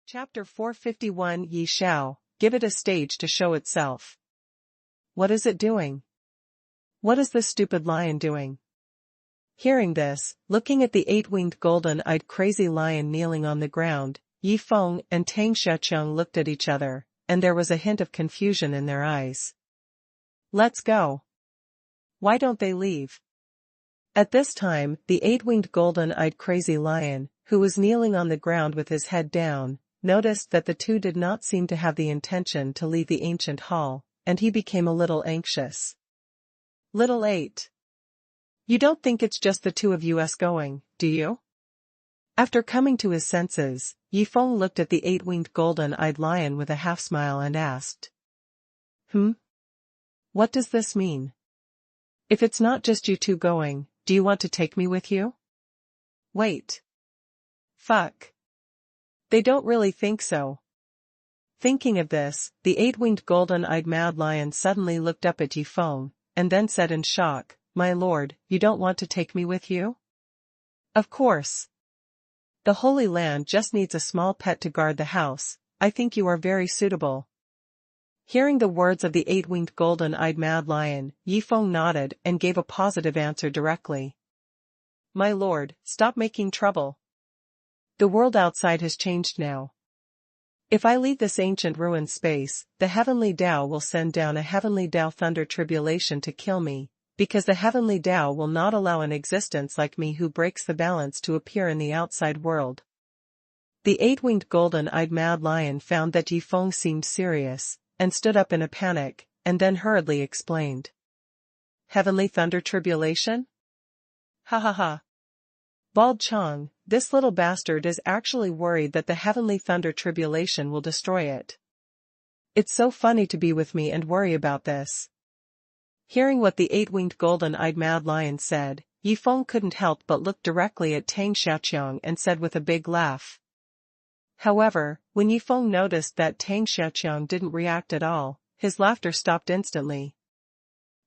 Chapter 451 Yi Shao, give it a stage to show itself. What is it doing? What is this stupid lion doing? Hearing this, looking at the eight-winged golden-eyed crazy lion kneeling on the ground, Yi Feng and Tang Xiaoqiang looked at each other, and there was a hint of confusion in their eyes. Let's go. Why don't they leave? At this time, the eight-winged golden-eyed crazy lion, who was kneeling on the ground with his head down, noticed that the two did not seem to have the intention to leave the ancient hall, and he became a little anxious. Little 8. You don't think it's just the two of us going, do you? After coming to his senses, Yi Feng looked at the eight-winged golden-eyed lion with a half-smile and asked. What does this mean? If it's not just you two going, do you want to take me with you? Wait. Fuck. They don't really think so. Thinking of this, the eight-winged golden-eyed mad lion suddenly looked up at Yi Feng, and then said in shock, My lord, you don't want to take me with you? Of course. The Holy Land just needs a small pet to guard the house. I think you are very suitable. Hearing the words of the eight-winged golden-eyed mad lion, Yi Feng nodded and gave a positive answer directly. My lord, stop making trouble. The world outside has changed now. If I leave this ancient ruined space, the heavenly Tao will send down a heavenly Tao thunder tribulation to kill me, because the heavenly Tao will not allow an existence like me who breaks the balance to appear in the outside world. The eight-winged golden-eyed mad lion found that Yi Feng seemed serious, and stood up in a panic, and then hurriedly explained. Heavenly thunder tribulation? Ha ha ha. Bald Chong, this little bastard is actually worried that the heavenly thunder tribulation will destroy it. It's so funny to be with me and worry about this. Hearing what the eight-winged golden-eyed mad lion said, Yi Feng couldn't help but look directly at Tang Xiaoqiang and said with a big laugh. However, when Yi Feng noticed that Tang Xiaoqiang didn't react at all, his laughter stopped instantly.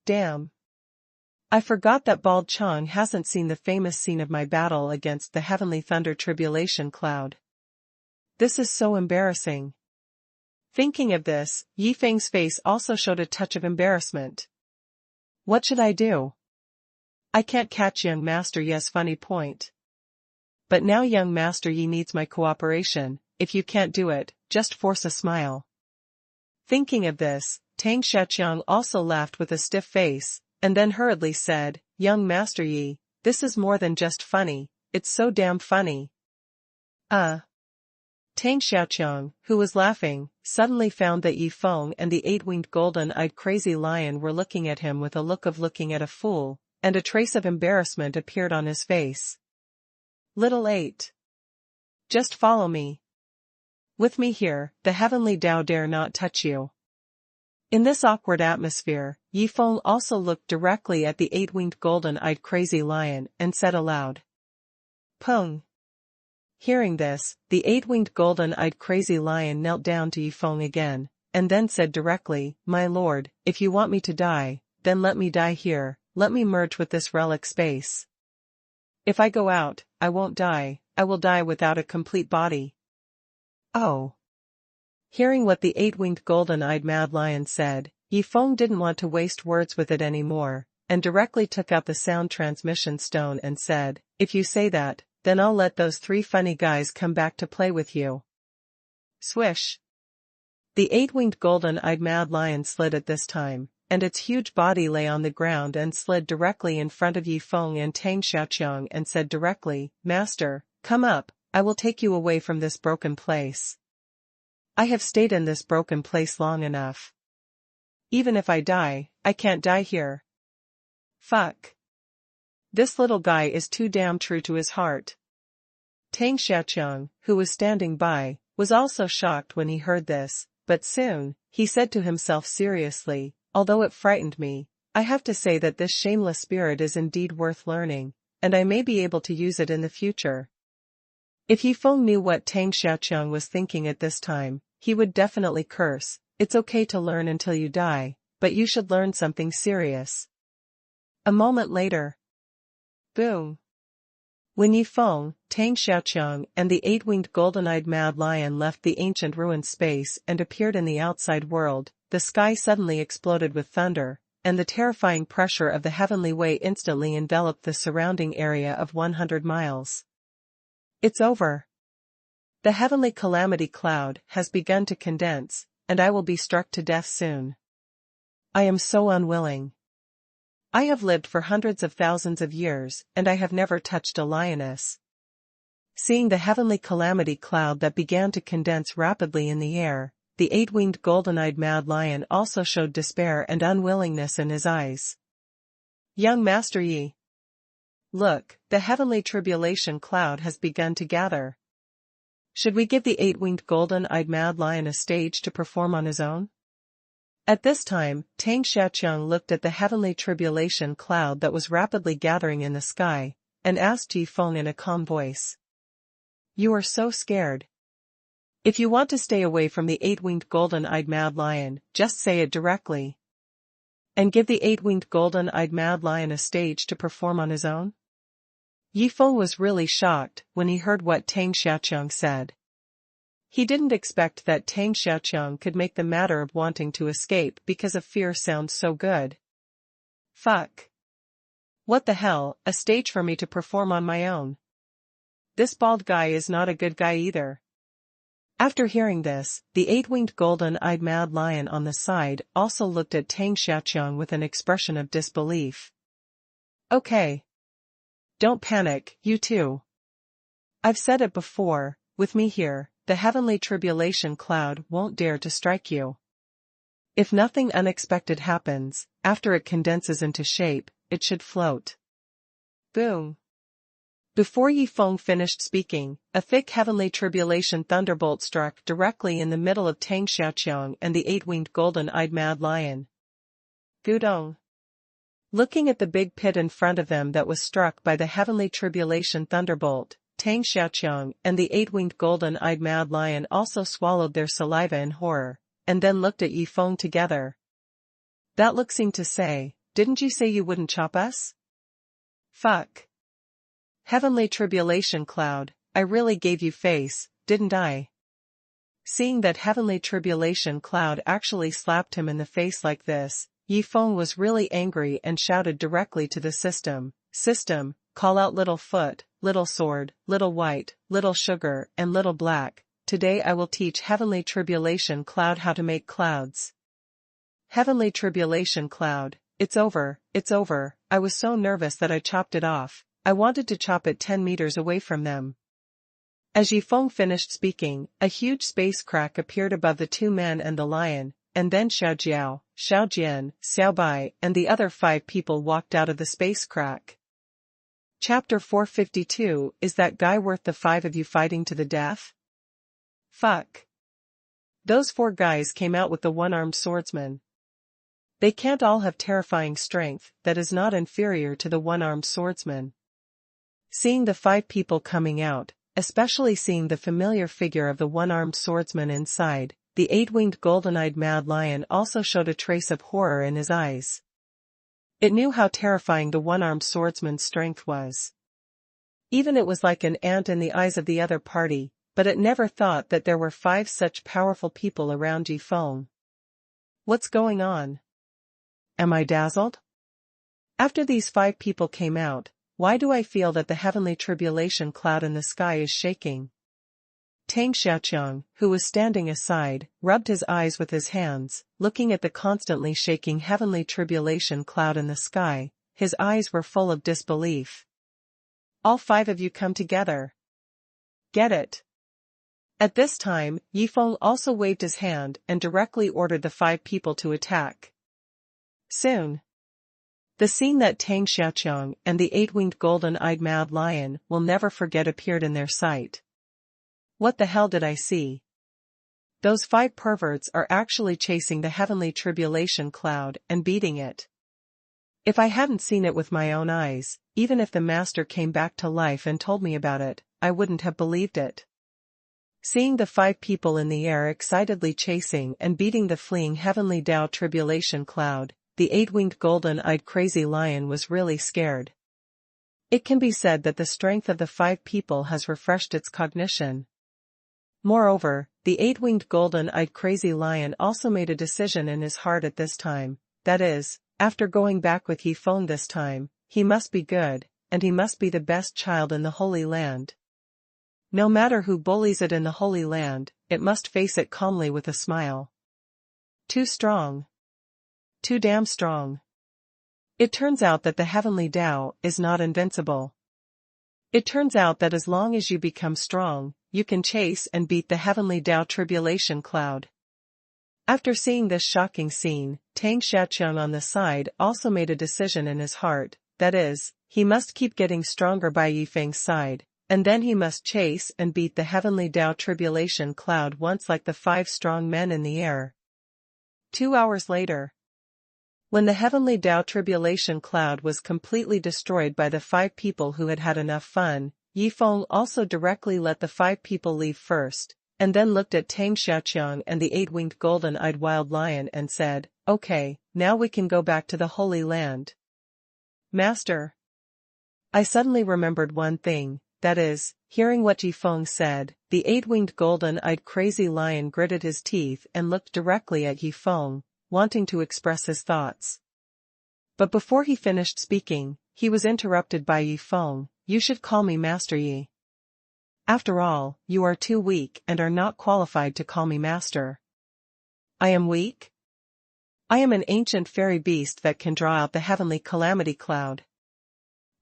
Damn. I forgot that Bald Chong hasn't seen the famous scene of my battle against the heavenly thunder tribulation cloud. This is so embarrassing. Thinking of this, Yi Feng's face also showed a touch of embarrassment. What should I do? I can't catch young Master Yi's funny point. But now young Master Yi needs my cooperation. If you can't do it, just force a smile. Thinking of this, Tang Xiaoqiang also laughed with a stiff face, and then hurriedly said, Young Master Yi, this is more than just funny, it's so damn funny. Tang Xiaoqiang, who was laughing, suddenly found that Yi Feng and the eight-winged golden-eyed crazy lion were looking at him with a look of looking at a fool, and a trace of embarrassment appeared on his face. Little 8. Just follow me. With me here, the heavenly Tao dare not touch you. In this awkward atmosphere, Yi Feng also looked directly at the eight-winged golden-eyed crazy lion and said aloud. Peng. Hearing this, the eight-winged golden-eyed crazy lion knelt down to Yi Feng again, and then said directly, My lord, if you want me to die, then let me die here, let me merge with this relic space. If I go out, I won't die, I will die without a complete body. Oh. Hearing what the eight-winged golden-eyed mad lion said, Yi Feng didn't want to waste words with it anymore, and directly took out the sound transmission stone and said, If you say that, then I'll let those three funny guys come back to play with you. Swish. The eight-winged golden-eyed mad lion slid at this time, and its huge body lay on the ground and slid directly in front of Yi Feng and Tang Xiaoqiang and said directly, Master, come up, I will take you away from this broken place. I have stayed in this broken place long enough. Even if I die, I can't die here. Fuck. This little guy is too damn true to his heart. Tang Xiaoqiang, who was standing by, was also shocked when he heard this, but soon, he said to himself seriously, Although it frightened me, I have to say that this shameless spirit is indeed worth learning, and I may be able to use it in the future. If Yi Feng knew what Tang Xiaoqiang was thinking at this time, he would definitely curse. It's okay to learn until you die, but you should learn something serious. A moment later. Boom. When Yifeng, Tang Xiaoqiang and the eight-winged golden-eyed mad lion left the ancient ruined space and appeared in the outside world, the sky suddenly exploded with thunder, and the terrifying pressure of the heavenly way instantly enveloped the surrounding area of 100 miles. It's over. The heavenly calamity cloud has begun to condense, and I will be struck to death soon. I am so unwilling. I have lived for hundreds of thousands of years, and I have never touched a lioness. Seeing the heavenly calamity cloud that began to condense rapidly in the air, the eight-winged golden-eyed mad lion also showed despair and unwillingness in his eyes. Young Master Yi. Look, the heavenly tribulation cloud has begun to gather. Should we give the eight-winged golden-eyed mad lion a stage to perform on his own? At this time, Tang Xiaoqiang looked at the heavenly tribulation cloud that was rapidly gathering in the sky, and asked Yifeng in a calm voice. You are so scared. If you want to stay away from the eight-winged golden-eyed mad lion, just say it directly. And give the eight-winged golden-eyed mad lion a stage to perform on his own? Yifeng was really shocked when he heard what Tang Xiaoqiang said. He didn't expect that Tang Xiaoqiang could make the matter of wanting to escape because of fear sound so good. Fuck. What the hell, a stage for me to perform on my own? This bald guy is not a good guy either. After hearing this, the eight-winged golden-eyed mad lion on the side also looked at Tang Xiaoqiang with an expression of disbelief. Okay. Don't panic, you too. I've said it before, with me here, the heavenly tribulation cloud won't dare to strike you. If nothing unexpected happens, after it condenses into shape, it should float. Boom. Before Yifeng finished speaking, a thick heavenly tribulation thunderbolt struck directly in the middle of Tang Xiaoqiang and the eight-winged golden-eyed mad lion. Gudong. Looking at the big pit in front of them that was struck by the heavenly tribulation thunderbolt, Tang Xiaoqiang and the eight-winged golden-eyed mad lion also swallowed their saliva in horror, and then looked at Yifeng together. That look seemed to say, didn't you say you wouldn't chop us? Fuck. Heavenly tribulation cloud, I really gave you face, didn't I? Seeing that heavenly tribulation cloud actually slapped him in the face like this, Yifeng was really angry and shouted directly to the system, System, call out Little Foot, Little Sword, Little White, Little Sugar, and Little Black. Today I will teach Heavenly Tribulation Cloud how to make clouds. Heavenly Tribulation Cloud, it's over, I was so nervous that I chopped it off. I wanted to chop it 10 meters away from them. As Yifeng finished speaking, a huge space crack appeared above the two men and the lion, and then Xiao Jiao, Xiao Jian, Xiao Bai, and the other 5 people walked out of the space crack. Chapter 452, is that guy worth the 5 of you fighting to the death? Fuck. Those 4 guys came out with the one-armed swordsman. They can't all have terrifying strength that is not inferior to the one-armed swordsman. Seeing the 5 people coming out, especially seeing the familiar figure of the one-armed swordsman inside, the 8-winged golden-eyed mad lion also showed a trace of horror in his eyes. It knew how terrifying the one-armed swordsman's strength was. Even it was like an ant in the eyes of the other party, but it never thought that there were 5 such powerful people around Yifeng. What's going on? Am I dazzled? After these 5 people came out, why do I feel that the heavenly tribulation cloud in the sky is shaking? Tang Xiaoqiang, who was standing aside, rubbed his eyes with his hands, looking at the constantly shaking heavenly tribulation cloud in the sky. His eyes were full of disbelief. All 5 of you come together. Get it? At this time, Yifeng also waved his hand and directly ordered the 5 people to attack. Soon. The scene that Tang Xiaoqiang and the 8-winged golden-eyed mad lion will never forget appeared in their sight. What the hell did I see? Those 5 perverts are actually chasing the heavenly tribulation cloud and beating it. If I hadn't seen it with my own eyes, even if the master came back to life and told me about it, I wouldn't have believed it. Seeing the 5 people in the air excitedly chasing and beating the fleeing heavenly Tao tribulation cloud, the 8-winged golden-eyed crazy lion was really scared. It can be said that the strength of the 5 people has refreshed its cognition. Moreover, the 8-winged golden-eyed crazy lion also made a decision in his heart at this time, that is, after going back with Yifeng this time, he must be good, and he must be the best child in the Holy Land. No matter who bullies it in the Holy Land, it must face it calmly with a smile. Too strong. Too damn strong. It turns out that the heavenly Tao is not invincible. It turns out that as long as you become strong, you can chase and beat the heavenly Tao tribulation cloud. After seeing this shocking scene, Tang Xiaoqiang on the side also made a decision in his heart, that is, he must keep getting stronger by Yifeng's side, and then he must chase and beat the heavenly Tao tribulation cloud once like the 5 strong men in the air. 2 hours later. When the heavenly Tao tribulation cloud was completely destroyed by the 5 people who had had enough fun, Yifeng also directly let the 5 people leave first, and then looked at Tang Xiaoqiang and the 8-winged golden-eyed wild lion and said, "Okay, now we can go back to the Holy Land." Master. I suddenly remembered one thing, that is, hearing what Yifeng said, the 8-winged golden-eyed crazy lion gritted his teeth and looked directly at Yifeng, wanting to express his thoughts. But before he finished speaking, he was interrupted by Yifeng. "You should call me Master Yi. After all, you are too weak and are not qualified to call me Master." "I am weak? I am an ancient fairy beast that can draw out the heavenly calamity cloud.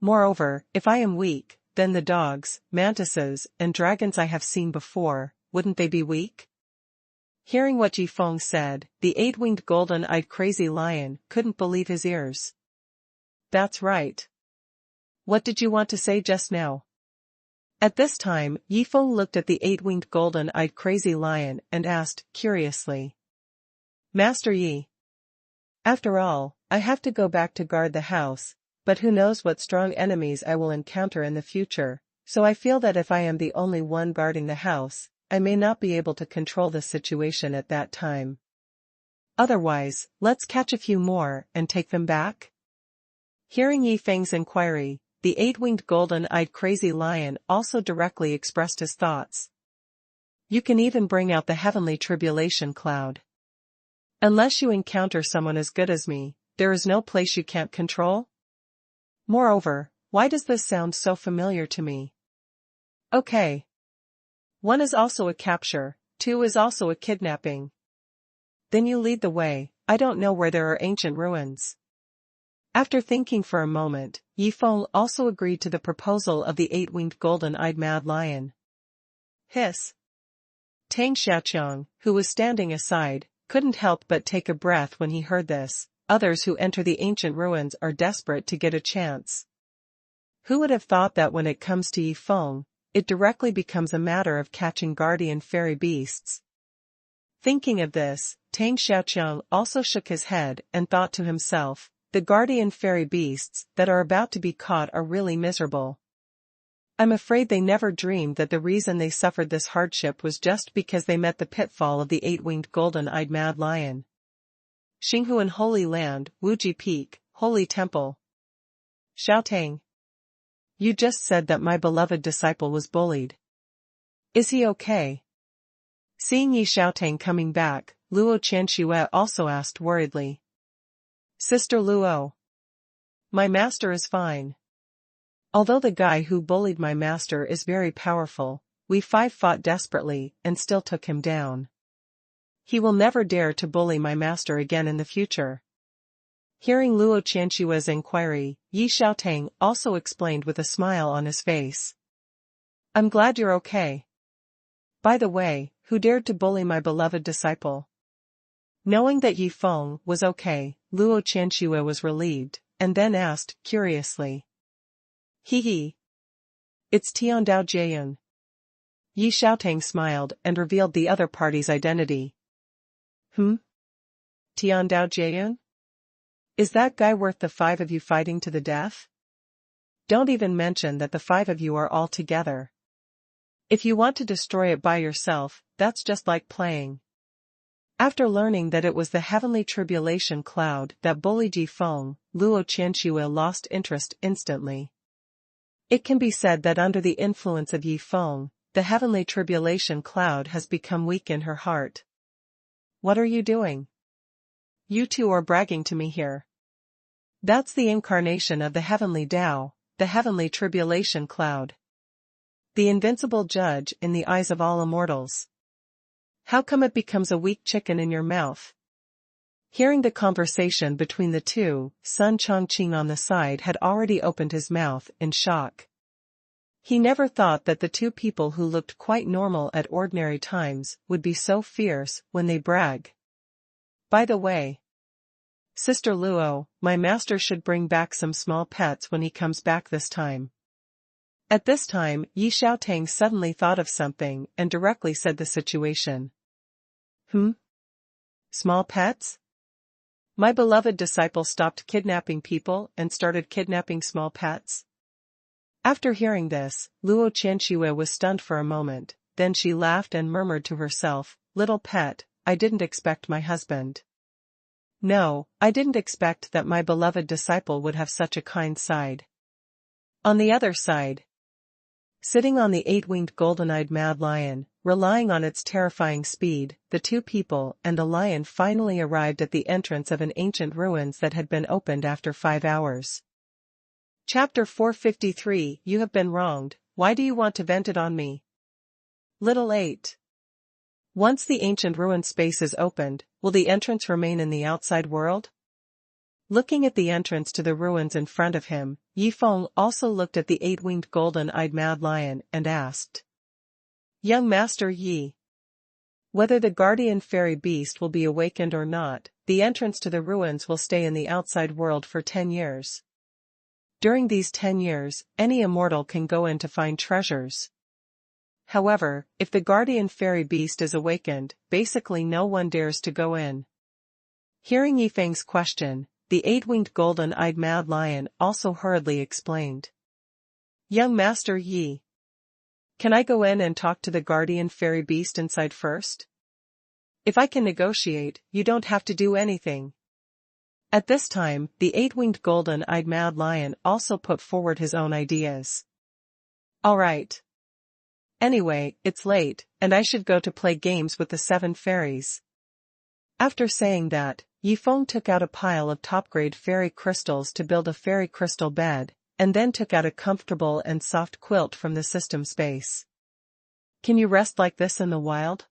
Moreover, if I am weak, then the dogs, mantises, and dragons I have seen before, wouldn't they be weak?" Hearing what Yifeng said, the 8-winged golden-eyed crazy lion couldn't believe his ears. "That's right. What did you want to say just now?" At this time, Yifeng looked at the 8-winged golden-eyed crazy lion and asked, curiously. "Master Yi. After all, I have to go back to guard the house, but who knows what strong enemies I will encounter in the future, so I feel that if I am the only one guarding the house, I may not be able to control the situation at that time. Otherwise, let's catch a few more and take them back?" Hearing Yifeng's inquiry, the 8-winged golden-eyed crazy lion also directly expressed his thoughts. "You can even bring out the heavenly tribulation cloud. Unless you encounter someone as good as me, there is no place you can't control? Moreover, why does this sound so familiar to me? Okay. 1 is also a capture, 2 is also a kidnapping. Then you lead the way. I don't know where there are ancient ruins." After thinking for a moment, Yifeng also agreed to the proposal of the 8-winged golden-eyed mad lion. Hiss. Tang Xiaoqiang, who was standing aside, couldn't help but take a breath when he heard this. Others who enter the ancient ruins are desperate to get a chance. Who would have thought that when it comes to Yifeng, it directly becomes a matter of catching guardian fairy beasts? Thinking of this, Tang Xiaoqiang also shook his head and thought to himself, the guardian fairy beasts that are about to be caught are really miserable. I'm afraid they never dreamed that the reason they suffered this hardship was just because they met the pitfall of the 8-winged golden-eyed mad lion. Xinghuan Holy Land, Wuji Peak, Holy Temple. Xiaotang. You just said that my beloved disciple was bullied. Is he okay? Seeing Yi Xiaotang coming back, Luo Qianxue also asked worriedly. Sister Luo. My master is fine. Although the guy who bullied my master is very powerful, we 5 fought desperately and still took him down. He will never dare to bully my master again in the future. Hearing Luo Qianxue's inquiry, Yi Xiaotang also explained with a smile on his face. I'm glad you're okay. By the way, who dared to bully my beloved disciple? Knowing that Yifeng was okay, Luo Qianxue was relieved, and then asked, curiously. Hee. It's Tiandao Jieyun. Yi Xiaotang smiled and revealed the other party's identity. Tiandao Jieyun? Is that guy worth the 5 of you fighting to the death? Don't even mention that the 5 of you are all together. If you want to destroy it by yourself, that's just like playing. After learning that it was the heavenly tribulation cloud that bullied Yifeng, Luo Qianxue lost interest instantly. It can be said that under the influence of Yi Feng, the heavenly tribulation cloud has become weak in her heart. What are you doing? You two are bragging to me here. That's the incarnation of the heavenly Tao, the heavenly tribulation cloud. The invincible judge in the eyes of all immortals. How come it becomes a weak chicken in your mouth? Hearing the conversation between the two, Sun Chongqing on the side had already opened his mouth in shock. He never thought that the two people who looked quite normal at ordinary times would be so fierce when they brag. By the way, Sister Luo, my master should bring back some small pets when he comes back this time. At this time, Yi Xiaotang suddenly thought of something and directly said the situation. Small pets? My beloved disciple stopped kidnapping people and started kidnapping small pets? After hearing this, Luo Qianxue was stunned for a moment, then she laughed and murmured to herself, "Little pet, I didn't expect my husband. No, I didn't expect that my beloved disciple would have such a kind side." On the other side, sitting on the eight-winged golden-eyed mad lion, relying on its terrifying speed, the two people and the lion finally arrived at the entrance of an ancient ruins that had been opened after 5 hours. Chapter 453. You have been wronged, why do you want to vent it on me? Little 8. Once the ancient ruin space is opened, will the entrance remain in the outside world? Looking at the entrance to the ruins in front of him, Yi Feng also looked at the eight-winged golden-eyed mad lion and asked, "Young Master Yi, whether the guardian fairy beast will be awakened or not, the entrance to the ruins will stay in the outside world for 10 years. During these 10 years, any immortal can go in to find treasures. However, if the guardian fairy beast is awakened, basically no one dares to go in." Hearing Yi Feng's question, the eight-winged golden-eyed mad lion also hurriedly explained. "Young Master Yi, can I go in and talk to the guardian fairy beast inside first? If I can negotiate, you don't have to do anything." At this time, the eight-winged golden-eyed mad lion also put forward his own ideas. "All right. Anyway, it's late, and I should go to play games with the 7 fairies." After saying that, Yi Feng took out a pile of top-grade fairy crystals to build a fairy crystal bed, and then took out a comfortable and soft quilt from the system space. "Can you rest like this in the wild?"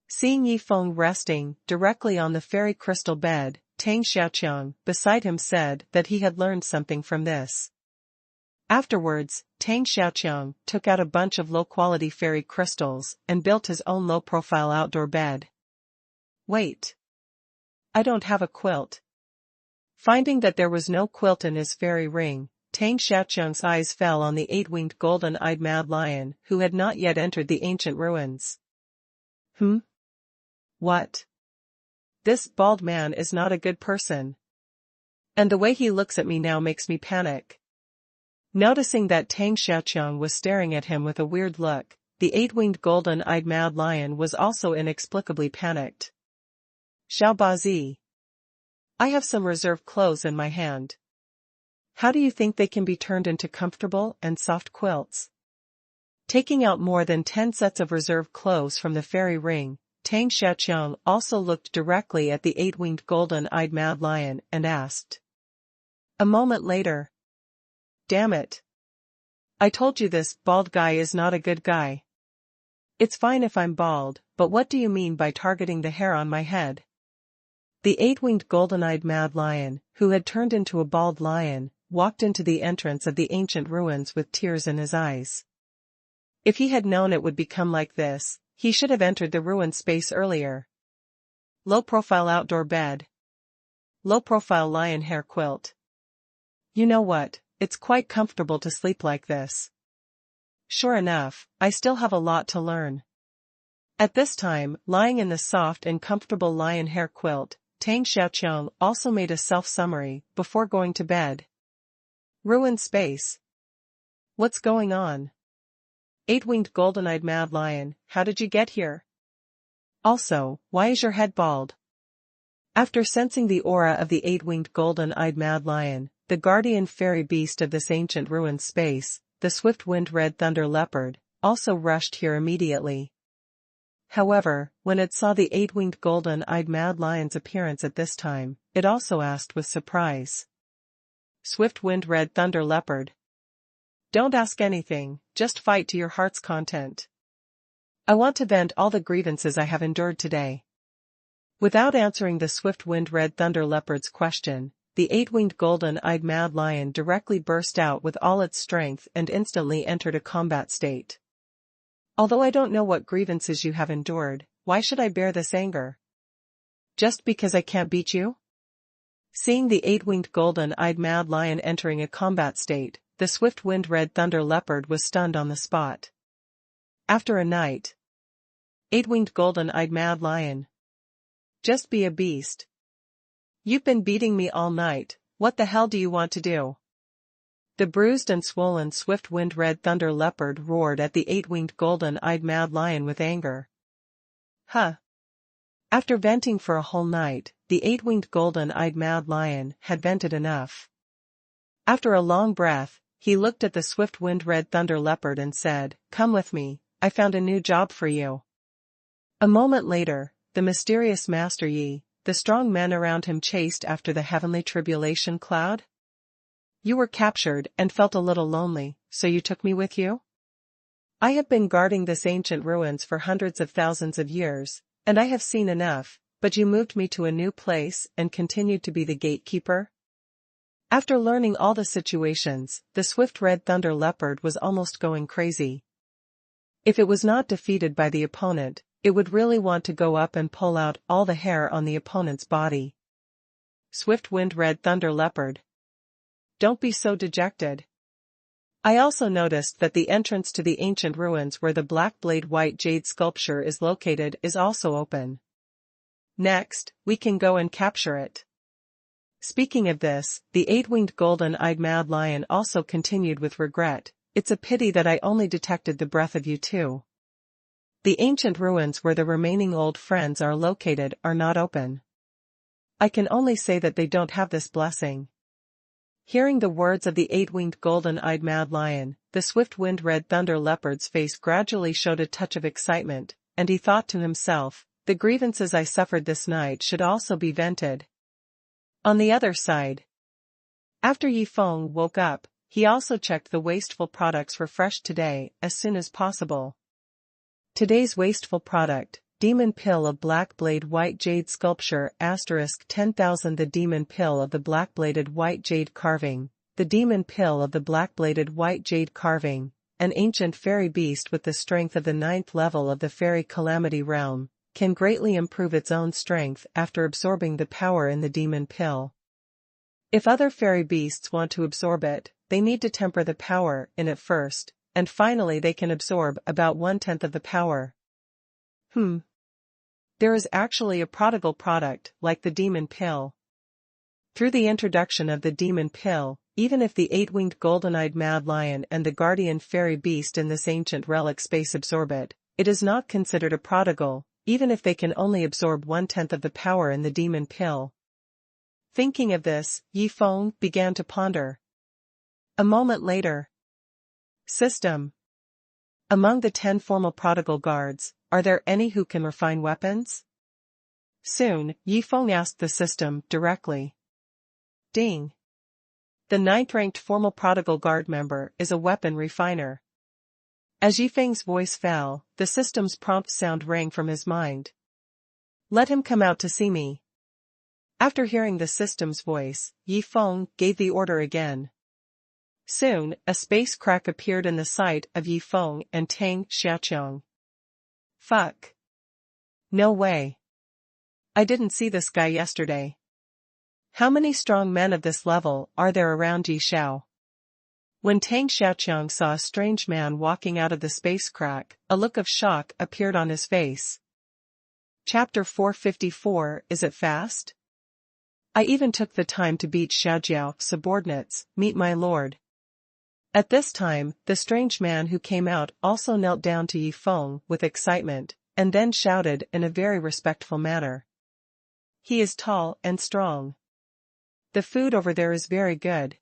Seeing Yi Feng resting directly on the fairy crystal bed, Tang Xiaoqiang, beside him, said that he had learned something from this. Afterwards, Tang Xiaoqiang took out a bunch of low-quality fairy crystals and built his own low-profile outdoor bed. "Wait. I don't have a quilt." Finding that there was no quilt in his fairy ring, Tang Xiaoqiang's eyes fell on the eight-winged golden-eyed mad lion who had not yet entered the ancient ruins. What? This bald man is not a good person. And the way he looks at me now makes me panic. Noticing that Tang Xiaoqiang was staring at him with a weird look, the eight-winged golden-eyed mad lion was also inexplicably panicked. "Xiaobazi, I have some reserve clothes in my hand. How do you think they can be turned into comfortable and soft quilts?" Taking out more than 10 sets of reserve clothes from the fairy ring, Tang Xiaoqiang also looked directly at the eight-winged golden-eyed mad lion and asked. A moment later, "Damn it. I told you this bald guy is not a good guy. It's fine if I'm bald, but what do you mean by targeting the hair on my head?" The eight-winged golden-eyed mad lion, who had turned into a bald lion, walked into the entrance of the ancient ruins with tears in his eyes. If he had known it would become like this, he should have entered the ruin space earlier. Low-profile outdoor bed. Low-profile lion hair quilt. You know what, it's quite comfortable to sleep like this. Sure enough, I still have a lot to learn. At this time, lying in the soft and comfortable lion hair quilt, Tang Xiaoqiang also made a self-summary before going to bed. Ruin space. What's going on? Eight-winged golden-eyed mad lion, how did you get here? Also, why is your head bald? After sensing the aura of the eight-winged golden-eyed mad lion, the guardian fairy beast of this ancient ruined space, the swift-winged red thunder leopard, also rushed here immediately. However, when it saw the 8-winged golden-eyed mad lion's appearance at this time, it also asked with surprise. Swift-winged red thunder leopard. Don't ask anything, just fight to your heart's content. I want to vent all the grievances I have endured today. Without answering the swift-winged red thunder leopard's question, the 8-winged golden-eyed mad lion directly burst out with all its strength and instantly entered a combat state. Although I don't know what grievances you have endured, why should I bear this anger? Just because I can't beat you? Seeing the 8-winged golden-eyed mad lion entering a combat state, the swift-winged red thunder leopard was stunned on the spot. After a night. 8-winged golden-eyed mad lion. Just be a beast. You've been beating me all night, what the hell do you want to do? The bruised and swollen swift-winged red thunder leopard roared at the 8-winged golden-eyed mad lion with anger. Huh. After venting for a whole night, the 8-winged golden-eyed mad lion had vented enough. After a long breath, he looked at the swift-winged red thunder leopard and said, "Come with me, I found a new job for you." A moment later, the mysterious Master Yi, the strong men around him chased after the heavenly tribulation cloud. You were captured and felt a little lonely, so you took me with you? I have been guarding this ancient ruins for hundreds of thousands of years, and I have seen enough, but you moved me to a new place and continued to be the gatekeeper? After learning all the situations, the swift red thunder leopard was almost going crazy. If it was not defeated by the opponent, it would really want to go up and pull out all the hair on the opponent's body. Swift-winged red thunder leopard. Don't be so dejected. I also noticed that the entrance to the ancient ruins where the black blade white jade sculpture is located is also open. Next, we can go and capture it. Speaking of this, the 8-winged golden-eyed mad lion also continued with regret, "It's a pity that I only detected the breath of you too. The ancient ruins where the remaining old friends are located are not open. I can only say that they don't have this blessing." Hearing the words of the 8-winged golden-eyed mad lion, the swift-winged red thunder leopard's face gradually showed a touch of excitement, and he thought to himself, "The grievances I suffered this night should also be vented." On the other side, after Yi Feng woke up, he also checked the wasteful products refreshed today as soon as possible. Today's wasteful product, Demon Pill of Black Blade White Jade Sculpture *10,000 The Demon Pill of the Black-Bladed White Jade Carving. The Demon Pill of the Black-Bladed White Jade Carving, an ancient fairy beast with the strength of the 9th level of the Fairy Calamity Realm, can greatly improve its own strength after absorbing the power in the Demon Pill. If other fairy beasts want to absorb it, they need to temper the power in it first, and finally they can absorb about 1/10 of the power. There is actually a prodigal product like the Demon Pill. Through the introduction of the Demon Pill, even if the 8-winged golden-eyed mad lion and the guardian fairy beast in this ancient relic space absorb it, it is not considered a prodigal, even if they can only absorb 1/10 of the power in the Demon Pill. Thinking of this, Yi Feng began to ponder. A moment later. System. Among the 10 formal prodigal guards, are there any who can refine weapons? Soon, Yi Feng asked the system directly. Ding. The 9th-ranked formal prodigal guard member is a weapon refiner. As Yi Feng's voice fell, the system's prompt sound rang from his mind. Let him come out to see me. After hearing the system's voice, Yi Feng gave the order again. Soon, a space crack appeared in the sight of Yi Feng and Tang Xiaoqiang. Fuck. No way. I didn't see this guy yesterday. How many strong men of this level are there around Yi Xiao? When Tang Xiaoqiang saw a strange man walking out of the space crack, a look of shock appeared on his face. Chapter 454, Is it fast? I even took the time to beat Xiaojiao subordinates, meet my lord. At this time, the strange man who came out also knelt down to Yi Feng with excitement, and then shouted in a very respectful manner. He is tall and strong. The food over there is very good.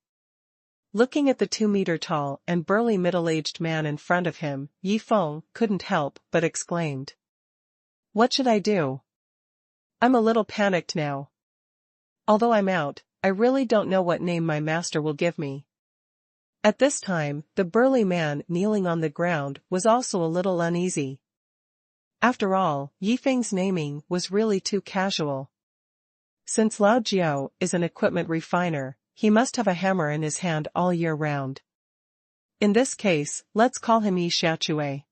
Looking at the 2-meter-tall and burly middle-aged man in front of him, Yi Feng couldn't help but exclaimed. What should I do? I'm a little panicked now. Although I'm out, I really don't know what name my master will give me. At this time, the burly man kneeling on the ground was also a little uneasy. After all, Yi Feng's naming was really too casual. Since Lao Jiao is an equipment refiner, he must have a hammer in his hand all year round. In this case, let's call him Yi Xiaochui.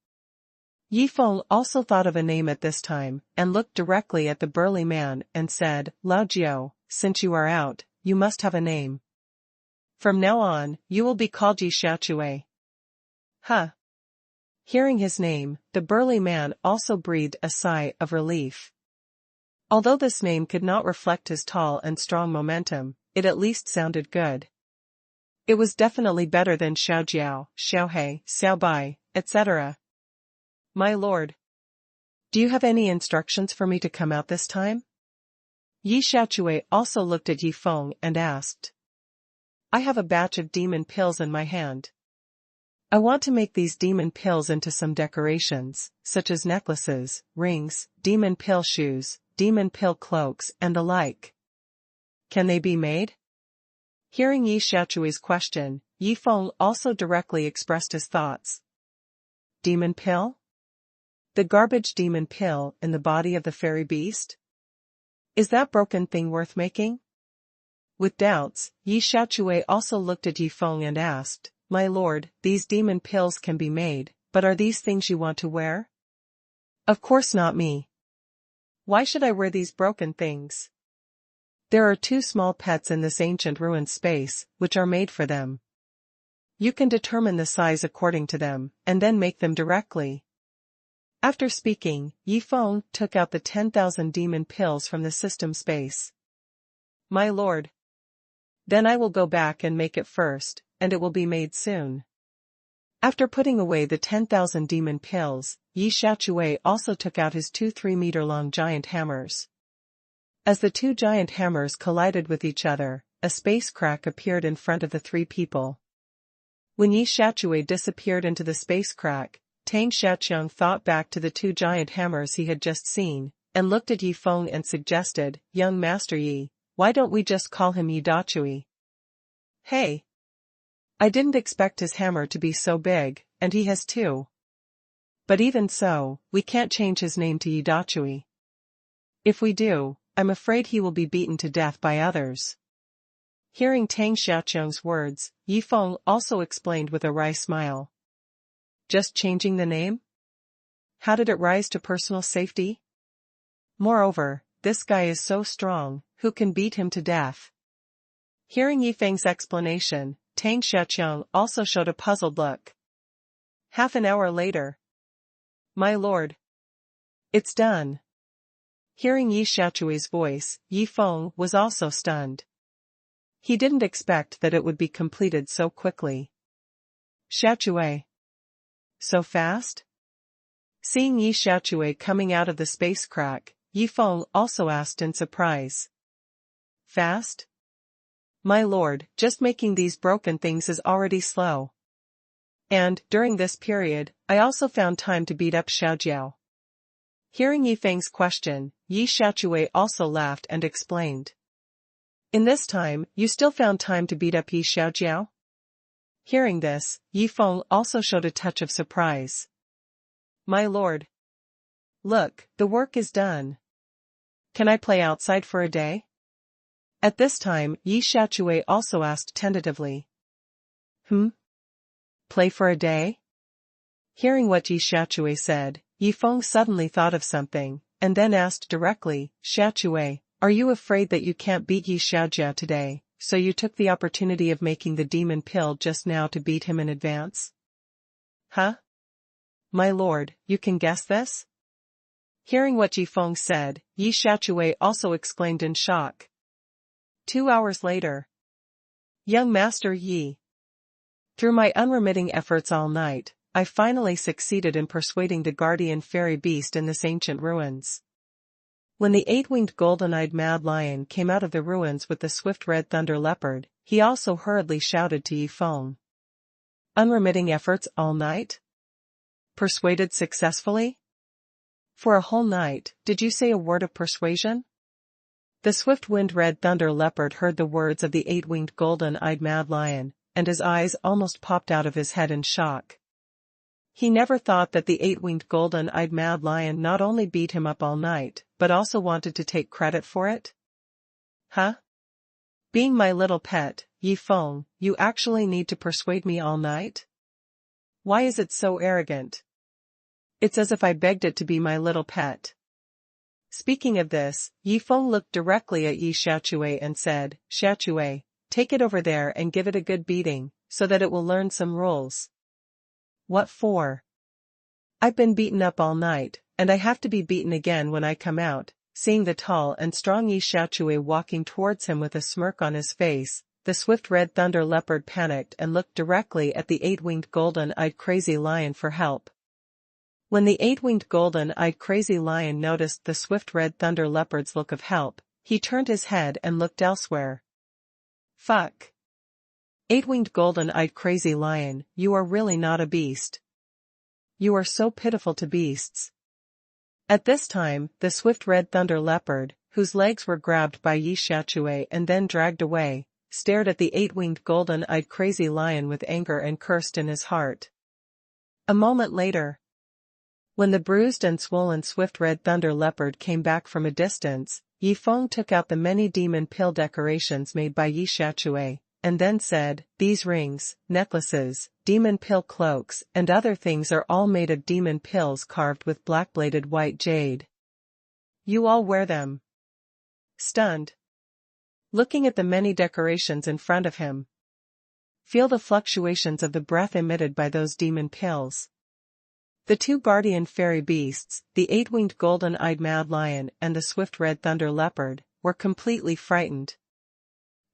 Yi Feng also thought of a name at this time, and looked directly at the burly man and said, Lao Jiao, since you are out, you must have a name. From now on, you will be called Yi Xiaochui. Huh. Hearing his name, the burly man also breathed a sigh of relief. Although this name could not reflect his tall and strong momentum, it at least sounded good. It was definitely better than Xiaojiao, Xiaohe, Xiaobai, etc. My lord. Do you have any instructions for me to come out this time? Yi Xiaochui also looked at Yi Feng and asked. I have a batch of demon pills in my hand. I want to make these demon pills into some decorations, such as necklaces, rings, demon pill shoes, demon pill cloaks and the like. Can they be made? Hearing Yi Xiaochui's question, Yi Feng also directly expressed his thoughts. Demon pill? The garbage demon pill in the body of the fairy beast? Is that broken thing worth making? With doubts, Yi Xiaochui also looked at Yi Feng and asked, My lord, these demon pills can be made, but are these things you want to wear? Of course not me. Why should I wear these broken things? There are 2 small pets in this ancient ruined space, which are made for them. You can determine the size according to them, and then make them directly. After speaking, Yi Feng took out the 10,000 demon pills from the system space. My lord. Then I will go back and make it first, and it will be made soon. After putting away the 10,000 demon pills, Yi Xiaochui also took out his 2 3-meter-long giant hammers. As the 2 giant hammers collided with each other, a space crack appeared in front of the 3 people. When Yi Xiaochui disappeared into the space crack, Tang Xiaoqiang thought back to the 2 giant hammers he had just seen, and looked at Yi Feng and suggested, Young Master Yi, why don't we just call him Yi Dachui? Hey! I didn't expect his hammer to be so big, and he has 2. But even so, we can't change his name to Yi Dachui. If we do, I'm afraid he will be beaten to death by others. Hearing Tang Xiaoqiang's words, Yi Feng also explained with a wry smile. Just changing the name? How did it rise to personal safety? Moreover, this guy is so strong, who can beat him to death? Hearing Yi Feng's explanation, Tang Xiaoqiang also showed a puzzled look. Half an hour later. My lord. It's done. Hearing Yi Xiaochui's voice, Yi Feng was also stunned. He didn't expect that it would be completed so quickly. Xiaochui. So fast? Seeing Yi Xiaochui coming out of the space crack, Yi Feng also asked in surprise. Fast? My lord, just making these broken things is already slow. And, during this period, I also found time to beat up Xiaojiao. Hearing Yi Feng's question, Yi Xiaochui also laughed and explained. In this time, you still found time to beat up Yi Xiaojiao? Hearing this, Yi Feng also showed a touch of surprise. My lord. Look, the work is done. Can I play outside for a day? At this time, Yi Xiaochui also asked tentatively. Play for a day? Hearing what Yi Xiaochui said, Yi Feng suddenly thought of something, and then asked directly, Xiaochui, are you afraid that you can't beat Yi Xiaojiao today, so you took the opportunity of making the demon pill just now to beat him in advance? Huh? My lord, you can guess this? Hearing what Yi Feng said, Yi Xiaochui also exclaimed in shock. 2 hours later. Young Master Yi. Through my unremitting efforts all night, I finally succeeded in persuading the guardian fairy beast in this ancient ruins. When the eight-winged golden-eyed mad lion came out of the ruins with the swift red thunder leopard, he also hurriedly shouted to Yifeng. Unremitting efforts all night? Persuaded successfully? For a whole night, did you say a word of persuasion? The swift-winged red thunder leopard heard the words of the eight-winged golden-eyed mad lion, and his eyes almost popped out of his head in shock. He never thought that the eight-winged golden-eyed mad lion not only beat him up all night, but also wanted to take credit for it. Huh? Being my little pet, Yifeng, you actually need to persuade me all night? Why is it so arrogant? It's as if I begged it to be my little pet. Speaking of this, Yifeng looked directly at Yi Xiaochui and said, Xiaochui, take it over there and give it a good beating, so that it will learn some rules. What for? I've been beaten up all night, and I have to be beaten again when I come out. Seeing the tall and strong Yi Xiaochui walking towards him with a smirk on his face, the swift red thunder leopard panicked and looked directly at the eight-winged golden-eyed crazy lion for help. When the eight-winged golden-eyed crazy lion noticed the swift red thunder leopard's look of help, he turned his head and looked elsewhere. Fuck. Eight-winged golden-eyed crazy lion, you are really not a beast. You are so pitiful to beasts. At this time, the swift red thunder leopard, whose legs were grabbed by Yi Xiaochui and then dragged away, stared at the eight-winged golden-eyed crazy lion with anger and cursed in his heart. A moment later, when the bruised and swollen swift red thunder leopard came back from a distance, Yifeng took out the many demon pill decorations made by Yi Xiaochui, and then said, these rings, necklaces, demon pill cloaks, and other things are all made of demon pills carved with black-bladed white jade. You all wear them. Stunned. Looking at the many decorations in front of him. Feel the fluctuations of the breath emitted by those demon pills. The two guardian fairy beasts, the eight-winged golden-eyed mad lion and the swift red thunder leopard, were completely frightened.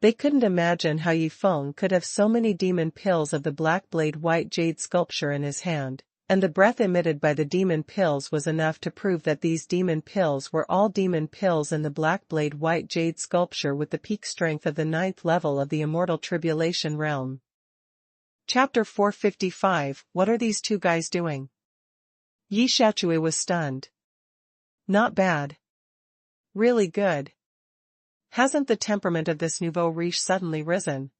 They couldn't imagine how Yifeng could have so many demon pills of the black blade white jade sculpture in his hand, and the breath emitted by the demon pills was enough to prove that these demon pills were all demon pills in the black blade white jade sculpture with the peak strength of the 9th level of the immortal tribulation realm. Chapter 455, What are these two guys doing? Yi Xiaochui was stunned. Not bad. Really good. Hasn't the temperament of this nouveau riche suddenly risen?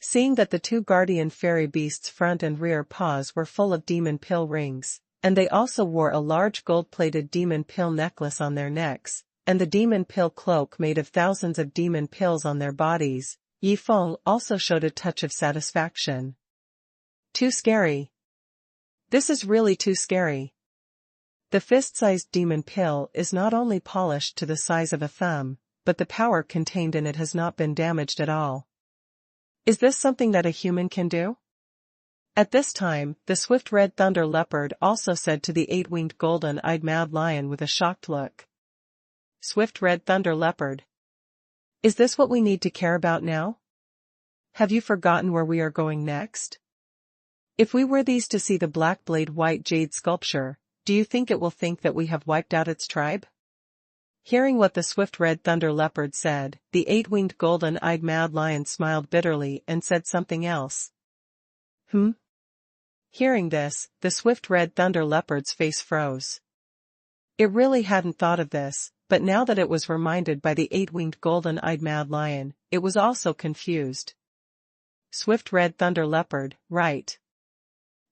Seeing that the two guardian fairy beasts' front and rear paws were full of demon pill rings, and they also wore a large gold-plated demon pill necklace on their necks, and the demon pill cloak made of thousands of demon pills on their bodies, Yifeng also showed a touch of satisfaction. Too scary. This is really too scary. The fist-sized demon pill is not only polished to the size of a thumb, but the power contained in it has not been damaged at all. Is this something that a human can do? At this time, the swift red thunder leopard also said to the eight-winged golden-eyed mad lion with a shocked look. Swift red thunder leopard. Is this what we need to care about now? Have you forgotten where we are going next? If we wear these to see the black blade white jade sculpture, do you think it will think that we have wiped out its tribe? Hearing what the swift red thunder leopard said, the eight-winged golden-eyed mad lion smiled bitterly and said something else. Hearing this, the swift red thunder leopard's face froze. It really hadn't thought of this, but now that it was reminded by the eight-winged golden-eyed mad lion, it was also confused. Swift red thunder leopard, right.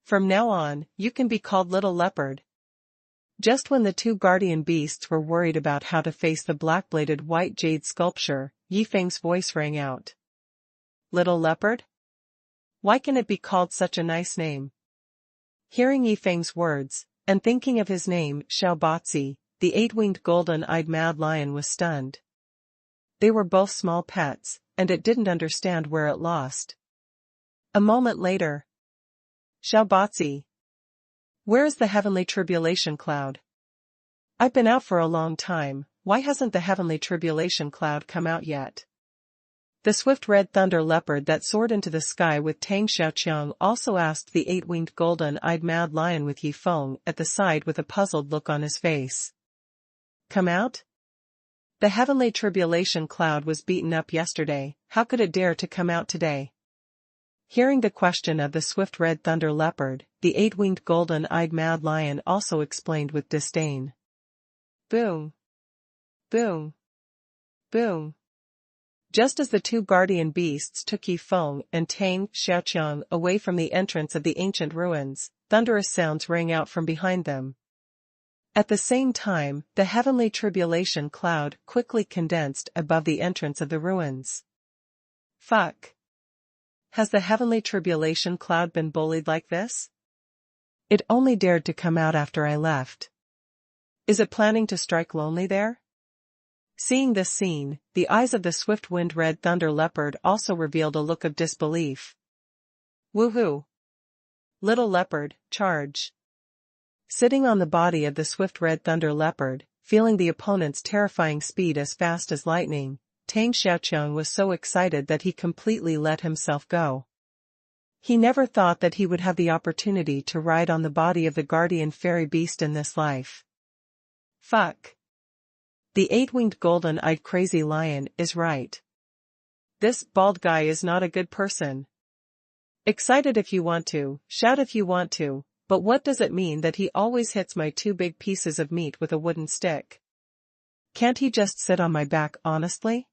From now on, you can be called Little Leopard. Just when the two guardian beasts were worried about how to face the black-bladed white jade sculpture, Yifeng's voice rang out. Little Leopard? Why can it be called such a nice name? Hearing Yifeng's words, and thinking of his name, Xiaobatzi, the eight-winged golden-eyed mad lion was stunned. They were both small pets, and it didn't understand where it lost. A moment later. Xiaobatzi. Where is the heavenly tribulation cloud? I've been out for a long time, why hasn't the heavenly tribulation cloud come out yet? The swift red thunder leopard that soared into the sky with Tang Xiaoqiang also asked the eight-winged golden-eyed mad lion with Yifeng at the side with a puzzled look on his face. Come out? The heavenly tribulation cloud was beaten up yesterday, how could it dare to come out today? Hearing the question of the swift red thunder leopard, the eight-winged golden-eyed mad lion also explained with disdain. Boom! Boom! Boom! Just as the two guardian beasts took Yifeng and Tang Xiaoqiang away from the entrance of the ancient ruins, thunderous sounds rang out from behind them. At the same time, the heavenly tribulation cloud quickly condensed above the entrance of the ruins. Fuck! Has the heavenly tribulation cloud been bullied like this? It only dared to come out after I left. Is it planning to strike lonely there? Seeing this scene, the eyes of the swift-winged red thunder leopard also revealed a look of disbelief. Woohoo! Little leopard, charge! Sitting on the body of the swift red thunder leopard, feeling the opponent's terrifying speed as fast as lightning, Tang Xiaoqiang was so excited that he completely let himself go. He never thought that he would have the opportunity to ride on the body of the guardian fairy beast in this life. Fuck! The eight-winged golden-eyed crazy lion is right. This bald guy is not a good person. Excited if you want to, shout if you want to, but what does it mean that he always hits my two big pieces of meat with a wooden stick? Can't he just sit on my back honestly?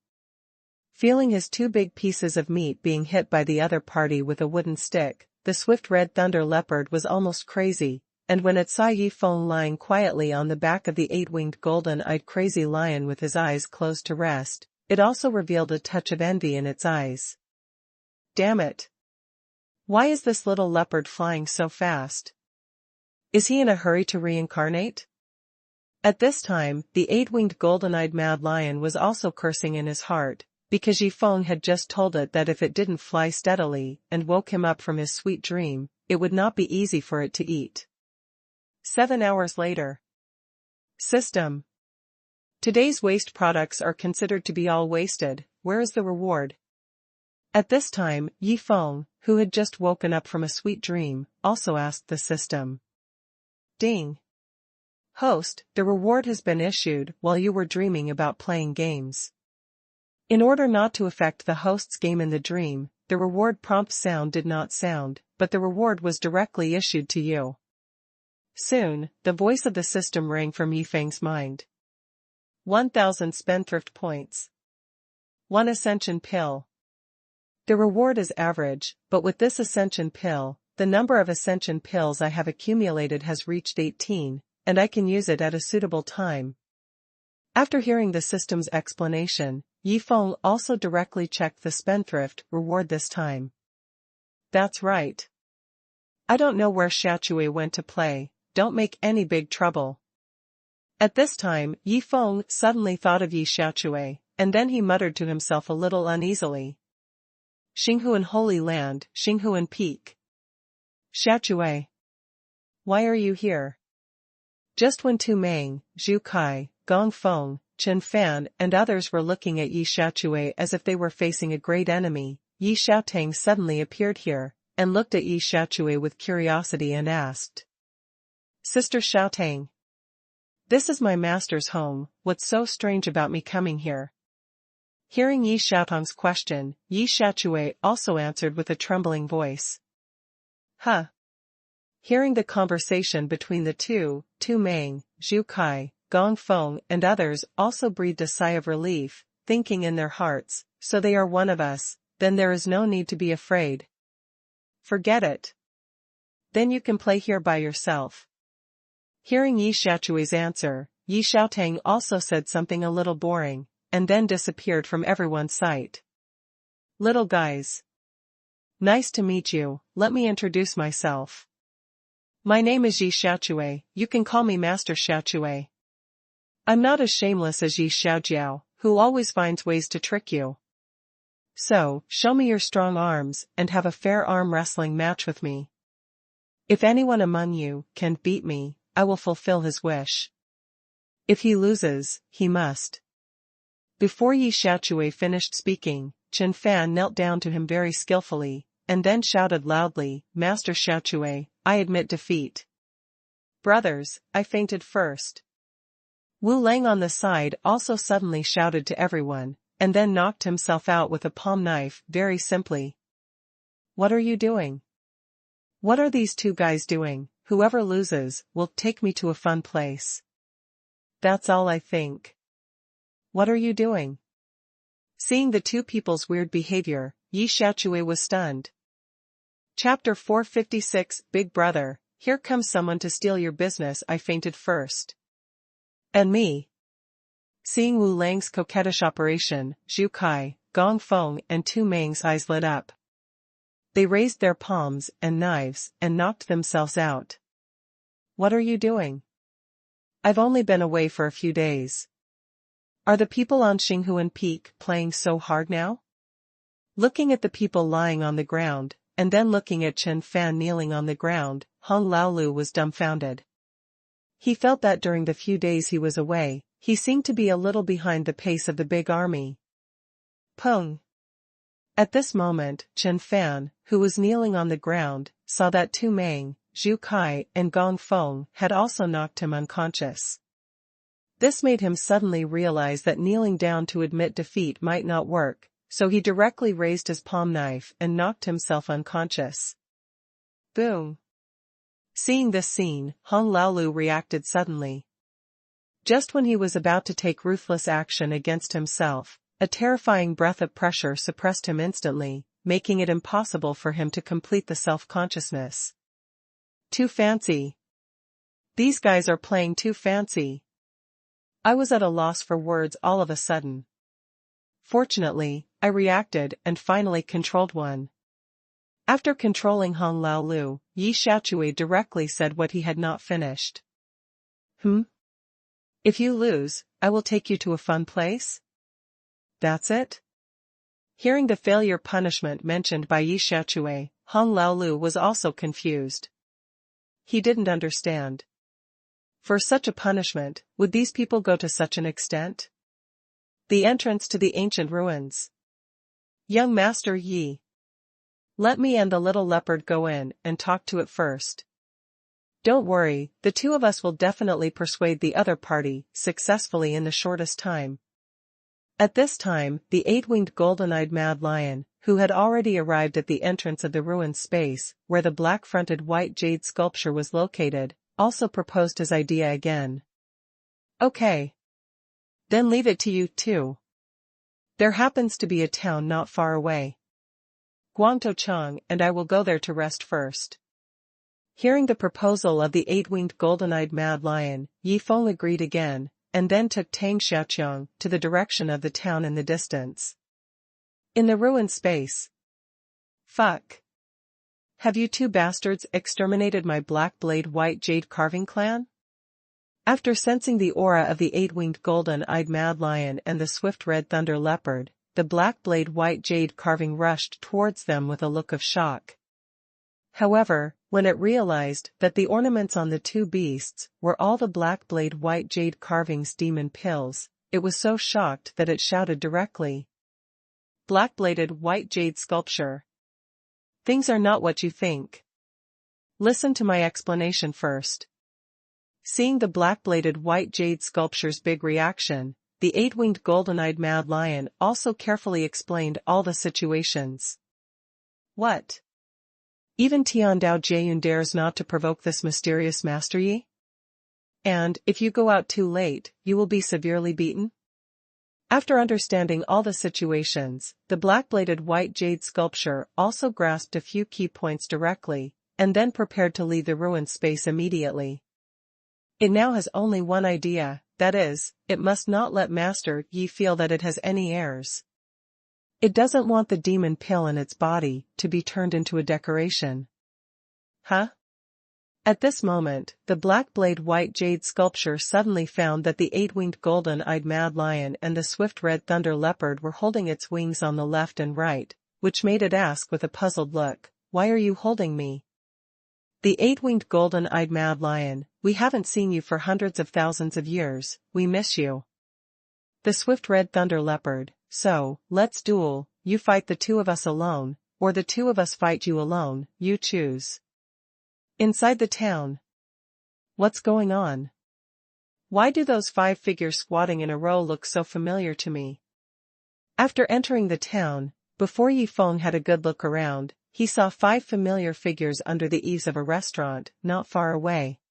Feeling his two big pieces of meat being hit by the other party with a wooden stick, the swift red thunder leopard was almost crazy, and when it saw Yifeng lying quietly on the back of the eight-winged golden-eyed crazy lion with his eyes closed to rest, it also revealed a touch of envy in its eyes. Damn it! Why is this little leopard flying so fast? Is he in a hurry to reincarnate? At this time, the eight-winged golden-eyed mad lion was also cursing in his heart, because Yifeng had just told it that if it didn't fly steadily and woke him up from his sweet dream, it would not be easy for it to eat. 7 hours later. System. Today's waste products are considered to be all wasted, where is the reward? At this time, Yifeng, who had just woken up from a sweet dream, also asked the system. Ding. Host, the reward has been issued while you were dreaming about playing games. In order not to affect the host's game in the dream, the reward prompt sound did not sound, but the reward was directly issued to you. Soon, the voice of the system rang from Yifeng's mind. 1,000 spendthrift points. 1 ascension pill. The reward is average, but with this ascension pill, the number of ascension pills I have accumulated has reached 18, and I can use it at a suitable time. After hearing the system's explanation, Yifeng also directly checked the spendthrift reward this time. That's right. I don't know where Xiaochui went to play, don't make any big trouble. At this time, Yifeng suddenly thought of Yi Xiaochui, and then he muttered to himself a little uneasily. Xinghuan Holy Land, Xinghuan Peak. Xiaochui. Why are you here? Just when Tu Meng, Zhu Kai, Gong Feng, Chen Fan and others were looking at Yi Xiaochui as if they were facing a great enemy, Yi Xiaotang suddenly appeared here, and looked at Yi Xiaochui with curiosity and asked. Sister Xiaotang. This is my master's home, what's so strange about me coming here? Hearing Yi Xiaotang's question, Yi Xiaochui also answered with a trembling voice. Huh. Hearing the conversation between the two, Tu Meng, Zhu Kai, Gong Feng and others also breathed a sigh of relief, thinking in their hearts, so they are one of us, then there is no need to be afraid. Forget it. Then you can play here by yourself. Hearing Yi Xiaochui's answer, Yi Xiaotang also said something a little boring, and then disappeared from everyone's sight. Little guys. Nice to meet you, let me introduce myself. My name is Yi Xiaochui, you can call me Master Xiaochui. I'm not as shameless as Yi Xiaojiao, who always finds ways to trick you. So, show me your strong arms and have a fair arm wrestling match with me. If anyone among you can beat me, I will fulfill his wish. If he loses, he must. Before Yi Xiaochui finished speaking, Chen Fan knelt down to him very skillfully, and then shouted loudly, Master Xiaochui, I admit defeat. Brothers, I fainted first. Wu Lang on the side also suddenly shouted to everyone, and then knocked himself out with a palm knife very simply. What are you doing? What are these two guys doing? Whoever loses will take me to a fun place. That's all I think. What are you doing? Seeing the two people's weird behavior, Yi Xiaochui was stunned. Chapter 456 Big Brother, here comes someone to steal your business. I fainted first. And me. Seeing Wu Lang's coquettish operation, Zhu Kai, Gong Feng and Tu Meng's eyes lit up. They raised their palms and knives and knocked themselves out. What are you doing? I've only been away for a few days. Are the people on Xinghuan Peak playing so hard now? Looking at the people lying on the ground, and then looking at Chen Fan kneeling on the ground, Hong Laolu was dumbfounded. He felt that during the few days he was away, he seemed to be a little behind the pace of the big army. Peng. At this moment, Chen Fan, who was kneeling on the ground, saw that Tu Meng, Zhu Kai and Gong Feng had also knocked him unconscious. This made him suddenly realize that kneeling down to admit defeat might not work, so he directly raised his palm knife and knocked himself unconscious. Boom. Seeing this scene, Hong Laolu reacted suddenly. Just when he was about to take ruthless action against himself, a terrifying breath of pressure suppressed him instantly, making it impossible for him to complete the self-consciousness. Too fancy. These guys are playing too fancy. I was at a loss for words all of a sudden. Fortunately, I reacted and finally controlled one. After controlling Hong Laolu, Yi Xiaochui directly said what he had not finished. If you lose, I will take you to a fun place? That's it? Hearing the failure punishment mentioned by Yi Xiaochui, Hong Laolu was also confused. He didn't understand. For such a punishment, would these people go to such an extent? The entrance to the ancient ruins. Young Master Yi. Let me and the little leopard go in and talk to it first. Don't worry, the two of us will definitely persuade the other party successfully in the shortest time. At this time, the eight-winged golden-eyed mad lion, who had already arrived at the entrance of the ruined space, where the black-fronted white jade sculpture was located, also proposed his idea again. Okay. Then leave it to you two. There happens to be a town not far away. Guangdouchang and I will go there to rest first. Hearing the proposal of the eight-winged golden-eyed mad lion, Yi Feng agreed again, and then took Tang Xiaoqiang to the direction of the town in the distance. In the ruined space. Fuck. Have you two bastards exterminated my black blade white jade carving clan? After sensing the aura of the eight-winged golden-eyed mad lion and the swift red thunder leopard, the black blade white jade carving rushed towards them with a look of shock. However, when it realized that the ornaments on the two beasts were all the black blade white jade carving's demon pills, it was so shocked that it shouted directly. Black-bladed white jade sculpture. Things are not what you think. Listen to my explanation first. Seeing the black-bladed white jade sculpture's big reaction, the eight-winged golden-eyed mad lion also carefully explained all the situations. What? Even Tiandao Jiayun dares not to provoke this mysterious Master Yi? And, if you go out too late, you will be severely beaten? After understanding all the situations, the black-bladed white jade sculpture also grasped a few key points directly, and then prepared to leave the ruined space immediately. It now has only one idea, that is, it must not let Master Yi feel that it has any heirs. It doesn't want the demon pill in its body to be turned into a decoration. Huh? At this moment, the black blade white jade sculpture suddenly found that the eight-winged golden-eyed mad lion and the swift red thunder leopard were holding its wings on the left and right, which made it ask with a puzzled look, "Why are you holding me?" The eight-winged golden-eyed mad lion, "We haven't seen you for hundreds of thousands of years, we miss you." The swift red thunder leopard, "So, let's duel, you fight the two of us alone, or the two of us fight you alone, you choose." Inside the town. What's going on? Why do those 5 figures squatting in a row look so familiar to me? After entering the town, before Yi Feng had a good look around, he saw 5 familiar figures under the eaves of a restaurant not far away.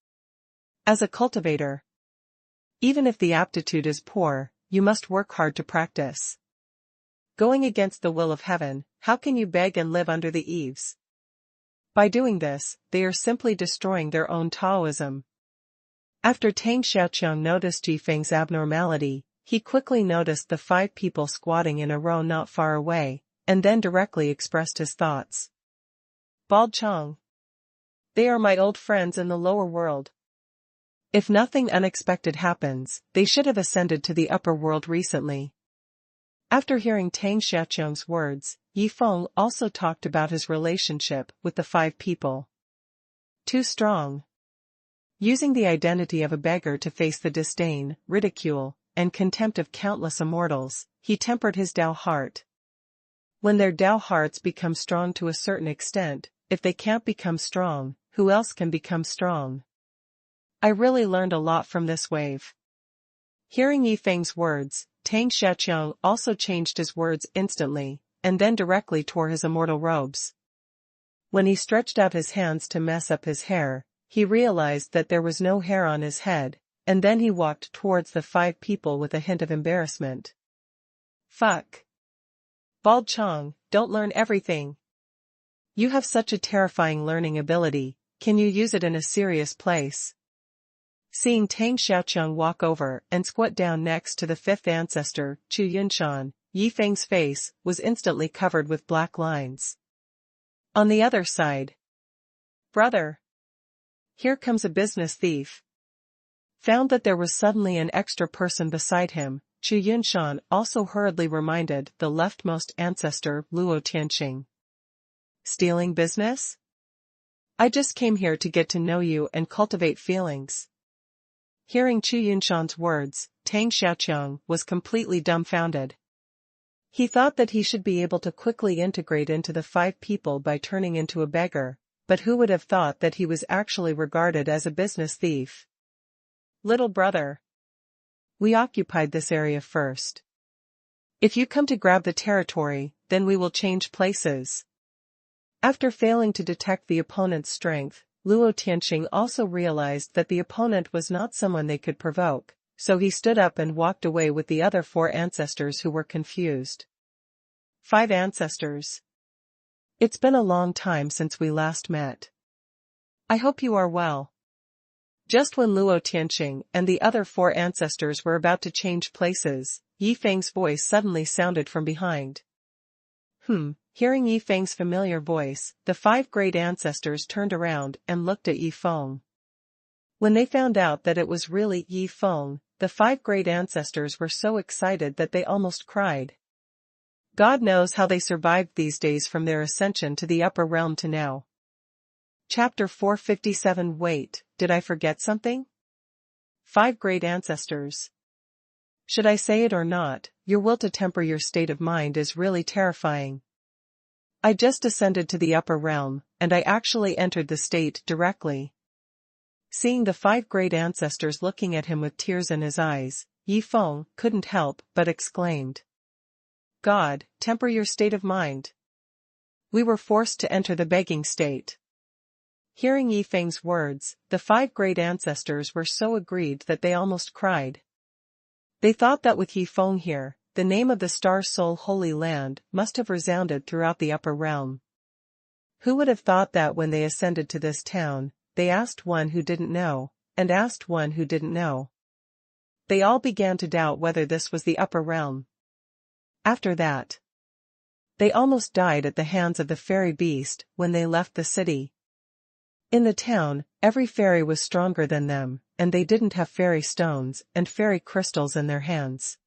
As a cultivator, even if the aptitude is poor, you must work hard to practice. Going against the will of heaven, how can you beg and live under the eaves? By doing this, they are simply destroying their own Taoism. After Tang Xiaoqiang noticed Yi Feng's abnormality, he quickly noticed the 5 people squatting in a row not far away, and then directly expressed his thoughts. Bald Chong. They are my old friends in the lower world. If nothing unexpected happens, they should have ascended to the upper world recently. After hearing Tang Xiaoqiang's words, Yi Feng also talked about his relationship with the 5 people. Too strong. Using the identity of a beggar to face the disdain, ridicule, and contempt of countless immortals, he tempered his Tao heart. When their Tao hearts become strong to a certain extent, if they can't become strong, who else can become strong? I really learned a lot from this wave. Hearing Yi Feng's words, Tang Xiaoqiang also changed his words instantly, and then directly tore his immortal robes. When he stretched out his hands to mess up his hair, he realized that there was no hair on his head, and then he walked towards the 5 people with a hint of embarrassment. Fuck. Bald Chong, don't learn everything. You have such a terrifying learning ability, can you use it in a serious place? Seeing Tang Xiaoqiang walk over and squat down next to the 5th ancestor, Chu Yunshan, Yi Feng's face was instantly covered with black lines. On the other side. Brother. Here comes a business thief. Found that there was suddenly an extra person beside him, Chu Yunshan also hurriedly reminded the leftmost ancestor Luo Tianqing. Stealing business? I just came here to get to know you and cultivate feelings. Hearing Chu Yunshan's words, Tang Xiaoqiang was completely dumbfounded. He thought that he should be able to quickly integrate into the 5 people by turning into a beggar, but who would have thought that he was actually regarded as a business thief? Little brother. We occupied this area first. If you come to grab the territory, then we will change places. After failing to detect the opponent's strength, Luo Tianqing also realized that the opponent was not someone they could provoke, so he stood up and walked away with the other 4 ancestors who were confused. 5 ancestors. It's been a long time since we last met. I hope you are well. Just when Luo Tianqing and the other 4 ancestors were about to change places, Yi Feng's voice suddenly sounded from behind. Hearing Yi Feng's familiar voice, the 5 great ancestors turned around and looked at Yi Feng. When they found out that it was really Yi Feng, the 5 great ancestors were so excited that they almost cried. God knows how they survived these days from their ascension to the upper realm to now. Chapter 457. Wait, did I forget something? 5 great ancestors. Should I say it or not, your will to temper your state of mind is really terrifying. I just ascended to the upper realm, and I actually entered the state directly. Seeing the 5 great ancestors looking at him with tears in his eyes, Yi Feng couldn't help but exclaimed. God, temper your state of mind. We were forced to enter the begging state. Hearing Yi Feng's words, the 5 great ancestors were so agreed that they almost cried. They thought that with Yi Feng here, the name of the Star Soul Holy Land must have resounded throughout the upper realm. Who would have thought that when they ascended to this town, they asked one who didn't know, and asked one who didn't know. They all began to doubt whether this was the upper realm. After that, they almost died at the hands of the fairy beast when they left the city. In the town, every fairy was stronger than them, and they didn't have fairy stones and fairy crystals in their hands.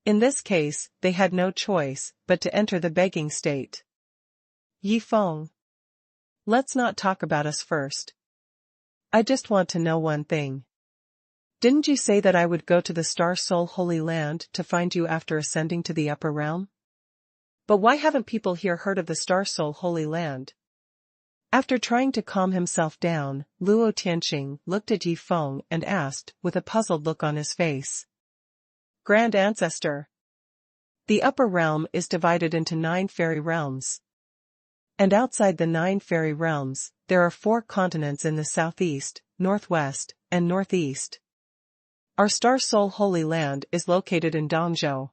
In this case, they had no choice but to enter the begging state. Yi Feng. Let's not talk about us first. I just want to know one thing. Didn't you say that I would go to the Star Soul Holy Land to find you after ascending to the upper realm? But why haven't people here heard of the Star Soul Holy Land? After trying to calm himself down, Luo Tianqing looked at Yi Feng and asked, with a puzzled look on his face. Grand Ancestor. The upper realm is divided into 9 fairy realms. And outside the 9 fairy realms, there are 4 continents in the southeast, northwest, and northeast. Our Star Soul Holy Land is located in Dongzhou.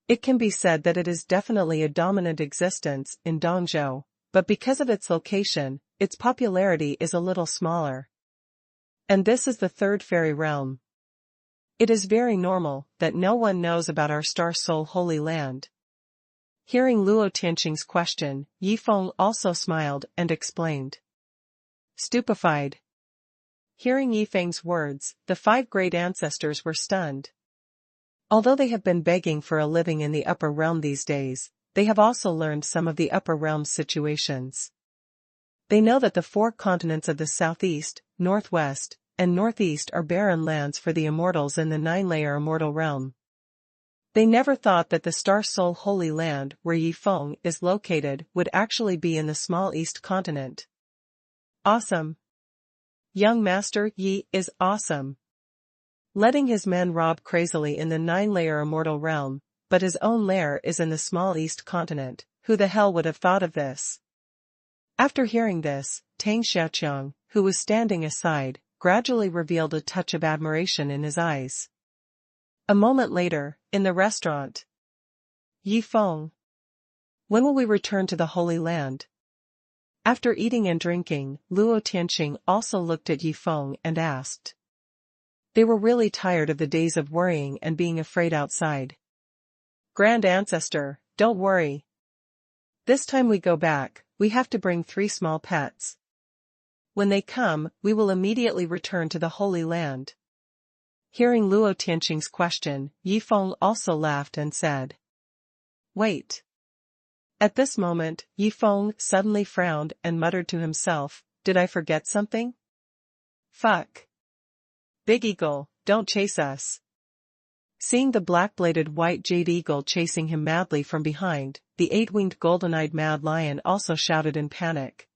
It can be said that it is definitely a dominant existence in Dongzhou, but because of its location, its popularity is a little smaller. And this is the 3rd fairy realm. It is very normal that no one knows about our Star Soul Holy Land. Hearing Luo Tianqing's question, Yi Feng also smiled and explained. Stupefied. Hearing Yi Feng's words, the 5 great ancestors were stunned. Although they have been begging for a living in the upper realm these days, they have also learned some of the upper realm's situations. They know that the 4 continents of the southeast, northwest, and northeast are barren lands for the immortals in the 9-layer immortal realm. They never thought that the Star Soul Holy Land where Yi Feng is located would actually be in the small east continent. Awesome. Young Master Yi is awesome. Letting his men rob crazily in the 9-layer immortal realm, but his own lair is in the small east continent. Who the hell would have thought of this? After hearing this, Tang Xiaoqiang, who was standing aside, gradually revealed a touch of admiration in his eyes. A moment later, in the restaurant. Yi Feng. When will we return to the Holy Land? After eating and drinking, Luo Tianqing also looked at Yi Feng and asked. They were really tired of the days of worrying and being afraid outside. Grand Ancestor, don't worry. This time we go back, we have to bring 3 small pets. When they come, we will immediately return to the Holy Land. Hearing Luo Tianqing's question, Yi Feng also laughed and said. Wait. At this moment, Yi Feng suddenly frowned and muttered to himself, did I forget something? Fuck. Big Eagle, don't chase us. Seeing the black-bladed white jade eagle chasing him madly from behind, the 8-winged golden-eyed mad lion also shouted in panic.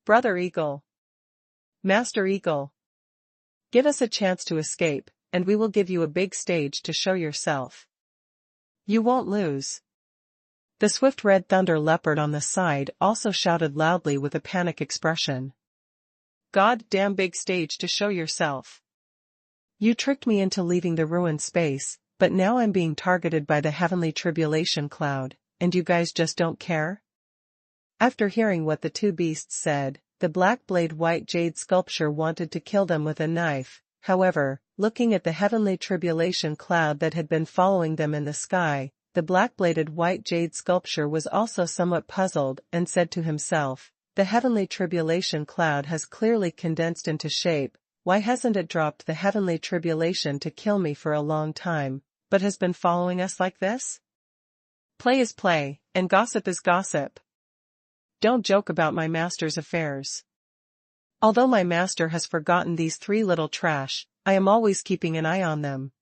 Brother Eagle. Master Eagle. Give us a chance to escape, and we will give you a big stage to show yourself. You won't lose. The swift red thunder leopard on the side also shouted loudly with a panic expression. God damn big stage to show yourself. You tricked me into leaving the ruined space, but now I'm being targeted by the heavenly tribulation cloud, and you guys just don't care? After hearing what the 2 beasts said, the black-blade white jade sculpture wanted to kill them with a knife. However, looking at the heavenly tribulation cloud that had been following them in the sky, the black-bladed white jade sculpture was also somewhat puzzled and said to himself, the heavenly tribulation cloud has clearly condensed into shape. Why hasn't it dropped the heavenly tribulation to kill me for a long time, but has been following us like this? Play is play, and gossip is gossip. Don't joke about my master's affairs. Although my master has forgotten these 3 little trash, I am always keeping an eye on them.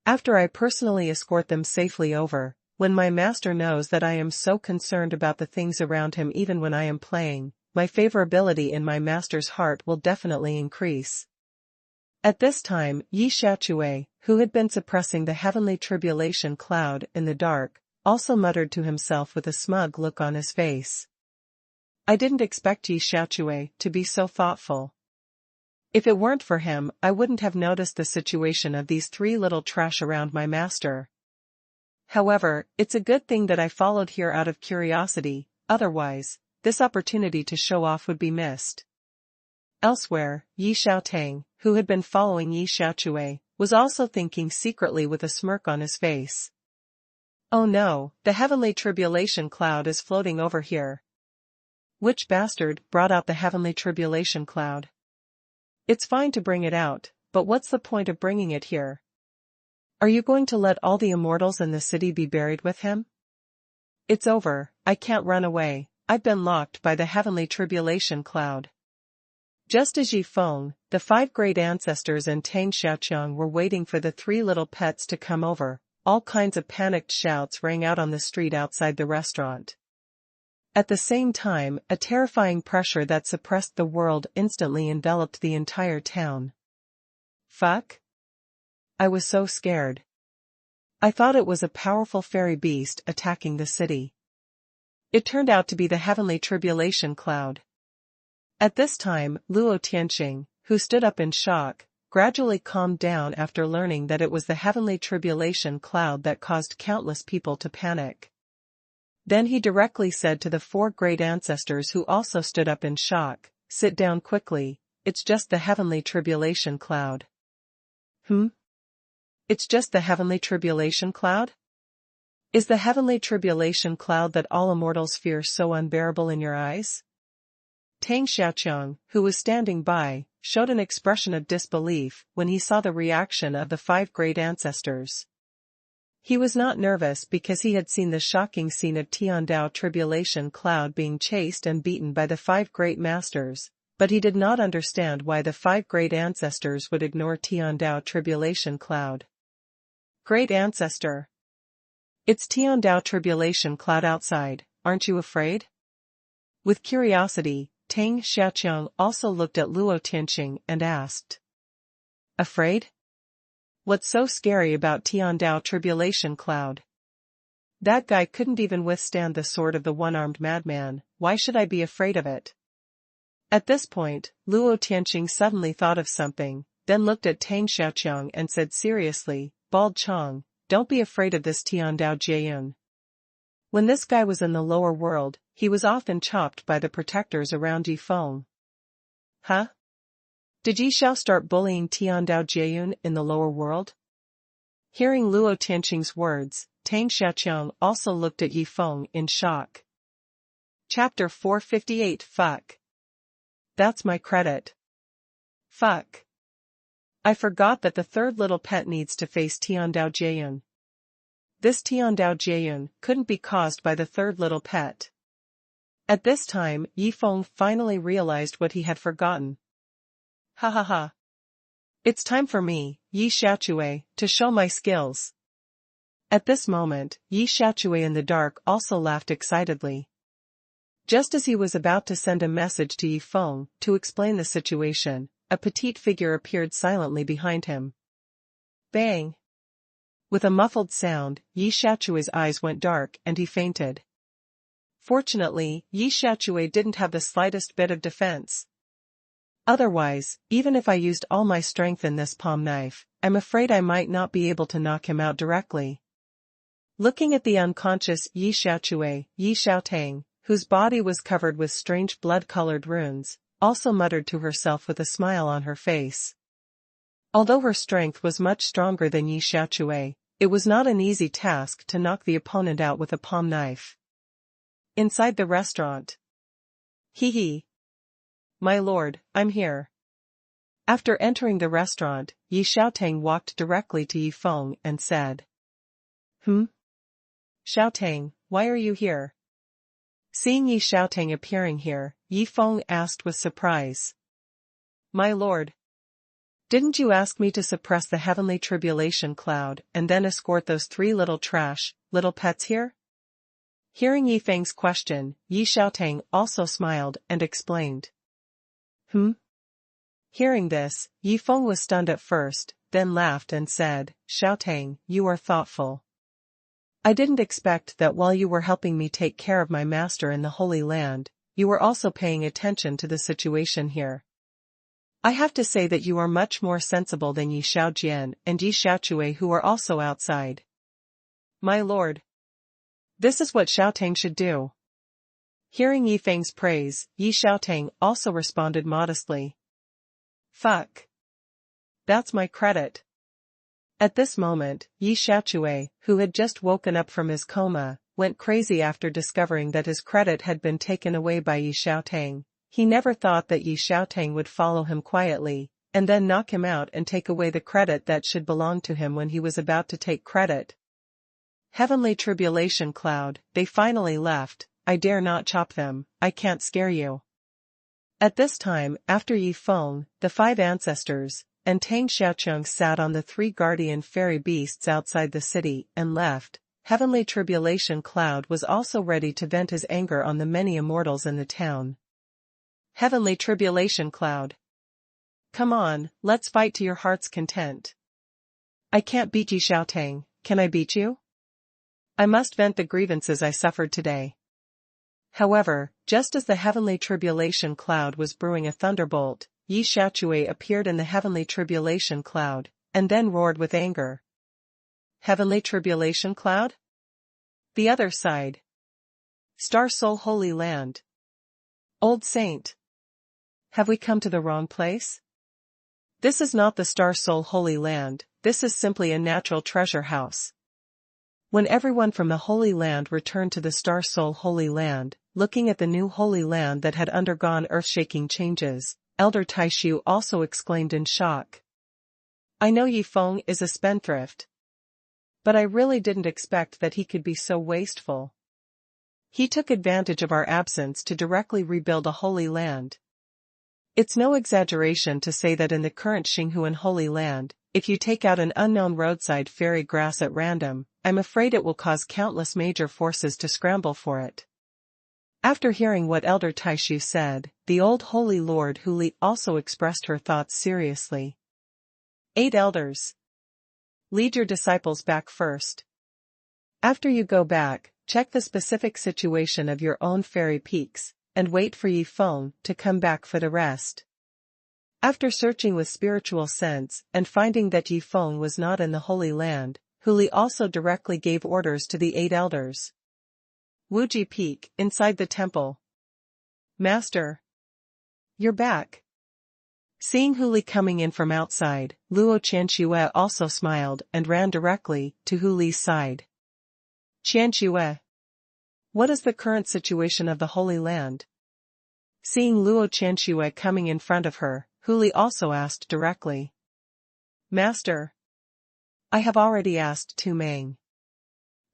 After I personally escort them safely over, when my master knows that I am so concerned about the things around him even when I am playing, my favorability in my master's heart will definitely increase. At this time, Yi Xiaoque, who had been suppressing the heavenly tribulation cloud in the dark, also muttered to himself with a smug look on his face. I didn't expect Yi Xiaoque to be so thoughtful. If it weren't for him, I wouldn't have noticed the situation of these 3 little trash around my master. However, it's a good thing that I followed here out of curiosity, otherwise, this opportunity to show off would be missed. Elsewhere, Yi Xiaotang, who had been following Yi Xiaoque, was also thinking secretly with a smirk on his face. Oh no, the heavenly tribulation cloud is floating over here. Which bastard brought out the heavenly tribulation cloud? It's fine to bring it out, but what's the point of bringing it here? Are you going to let all the immortals in the city be buried with him? It's over, I can't run away. I've been locked by the heavenly tribulation cloud. Just as Yi Feng, the 5 great ancestors and Tang Xiaoqiang were waiting for the 3 little pets to come over, all kinds of panicked shouts rang out on the street outside the restaurant. At the same time, a terrifying pressure that suppressed the world instantly enveloped the entire town. Fuck? I was so scared. I thought it was a powerful fairy beast attacking the city. It turned out to be the heavenly tribulation cloud. At this time, Luo Tianqing, who stood up in shock, gradually calmed down after learning that it was the heavenly tribulation cloud that caused countless people to panic. Then he directly said to the four great ancestors who also stood up in shock, "Sit down quickly, it's just the heavenly tribulation cloud." It's just the heavenly tribulation cloud? Is the heavenly tribulation cloud that all immortals fear so unbearable in your eyes? Tang Xiaoqiang, who was standing by, showed an expression of disbelief when he saw the reaction of the five great ancestors. He was not nervous because he had seen the shocking scene of Tiandao tribulation cloud being chased and beaten by the five great masters, but he did not understand why the five great ancestors would ignore Tiandao tribulation cloud. Great ancestor. It's Tiandao tribulation cloud outside, aren't you afraid? With curiosity, Tang Xiaoqiang also looked at Luo Tianqing and asked. Afraid? What's so scary about Tiandao tribulation cloud? That guy couldn't even withstand the sword of the one-armed madman, why should I be afraid of it? At this point, Luo Tianqing suddenly thought of something, then looked at Tang Xiaoqiang and said seriously, Bald Chong, don't be afraid of this Tiandao Jieyun. When this guy was in the lower world, he was often chopped by the protectors around Yifeng. Huh? Did Yi Xiao start bullying Tiandao Jieyun in the lower world? Hearing Luo Tianqing's words, Tang Xiaoqiang also looked at Yifeng in shock. Chapter 458 Fuck. That's my credit. Fuck. I forgot that the third little pet needs to face Tiandao Jieyun. This Tiandao Jieyun couldn't be caused by the third little pet. At this time, Yifeng finally realized what he had forgotten. Ha ha ha. It's time for me, Yi Xiaochui, to show my skills. At this moment, Yi Xiaochui in the dark also laughed excitedly. Just as he was about to send a message to Yifeng to explain the situation, a petite figure appeared silently behind him. Bang! With a muffled sound, Yi Xiaochui's eyes went dark and he fainted. Fortunately, Yi Xiaochui didn't have the slightest bit of defense. Otherwise, even if I used all my strength in this palm knife, I'm afraid I might not be able to knock him out directly. Looking at the unconscious Yi Xiaochui, Yi Xiaotang, whose body was covered with strange blood-colored runes, also muttered to herself with a smile on her face. Although her strength was much stronger than Yi Xiaochui, it was not an easy task to knock the opponent out with a palm knife. Inside the restaurant. Hee hee. My lord, I'm here. After entering the restaurant, Yi Xiaotang walked directly to Yifeng and said. Xiaotang, why are you here? Seeing Yi Xiaotang appearing here, Yifeng asked with surprise. My lord. Didn't you ask me to suppress the heavenly tribulation cloud and then escort those three little pets here? Hearing Yifeng's question, Yi Xiaotang also smiled and explained. Hearing this, Yifeng was stunned at first, then laughed and said, Xiaotang, you are thoughtful. I didn't expect that while you were helping me take care of my master in the Holy Land, you were also paying attention to the situation here. I have to say that you are much more sensible than Yi Xiaojian and Yi Xiaochui, who are also outside. My lord. This is what Xiaotang should do. Hearing Yifeng's praise, Yi Xiaotang also responded modestly. Fuck. That's my credit. At this moment, Yi Xiaochui, who had just woken up from his coma, went crazy after discovering that his credit had been taken away by Yi Xiaotang. He never thought that Yi Xiaotang would follow him quietly, and then knock him out and take away the credit that should belong to him when he was about to take credit. Heavenly tribulation cloud, they finally left, I dare not chop them, I can't scare you. At this time, after Yifeng, the five ancestors, and Tang Xiaoqiang sat on the three guardian fairy beasts outside the city and left, Heavenly Tribulation Cloud was also ready to vent his anger on the many immortals in the town. Heavenly Tribulation Cloud. Come on, let's fight to your heart's content. I can't beat you, Xiaotang, can I beat you? I must vent the grievances I suffered today. However, just as the Heavenly Tribulation Cloud was brewing a thunderbolt, Yi Xiaochui appeared in the Heavenly Tribulation Cloud, and then roared with anger. Heavenly Tribulation Cloud? The other side. Star Soul Holy Land. Old Saint. Have we come to the wrong place? This is not the Star Soul Holy Land, this is simply a natural treasure house. When everyone from the Holy Land returned to the Star Soul Holy Land, looking at the new Holy Land that had undergone earth-shaking changes, Elder Taishu also exclaimed in shock. I know Yi Feng is a spendthrift. But I really didn't expect that he could be so wasteful. He took advantage of our absence to directly rebuild a Holy Land. It's no exaggeration to say that in the current Xinghuan Holy Land, if you take out an unknown roadside fairy grass at random, I'm afraid it will cause countless major forces to scramble for it. After hearing what Elder Taishu said, the old Holy Lord Huli also expressed her thoughts seriously. 8 elders. Lead your disciples back first. After you go back, check the specific situation of your own fairy peaks, and wait for Yi Feng to come back for the rest. After searching with spiritual sense and finding that Yi Feng was not in the Holy Land, Huli also directly gave orders to the 8 elders. Wuji Peak, inside the temple. Master. You're back. Seeing Huli coming in from outside, Luo Qianxue also smiled and ran directly to Huli's side. Qianxue. What is the current situation of the Holy Land? Seeing Luo Qianxue coming in front of her, Huli also asked directly. Master. I have already asked Tu Meng.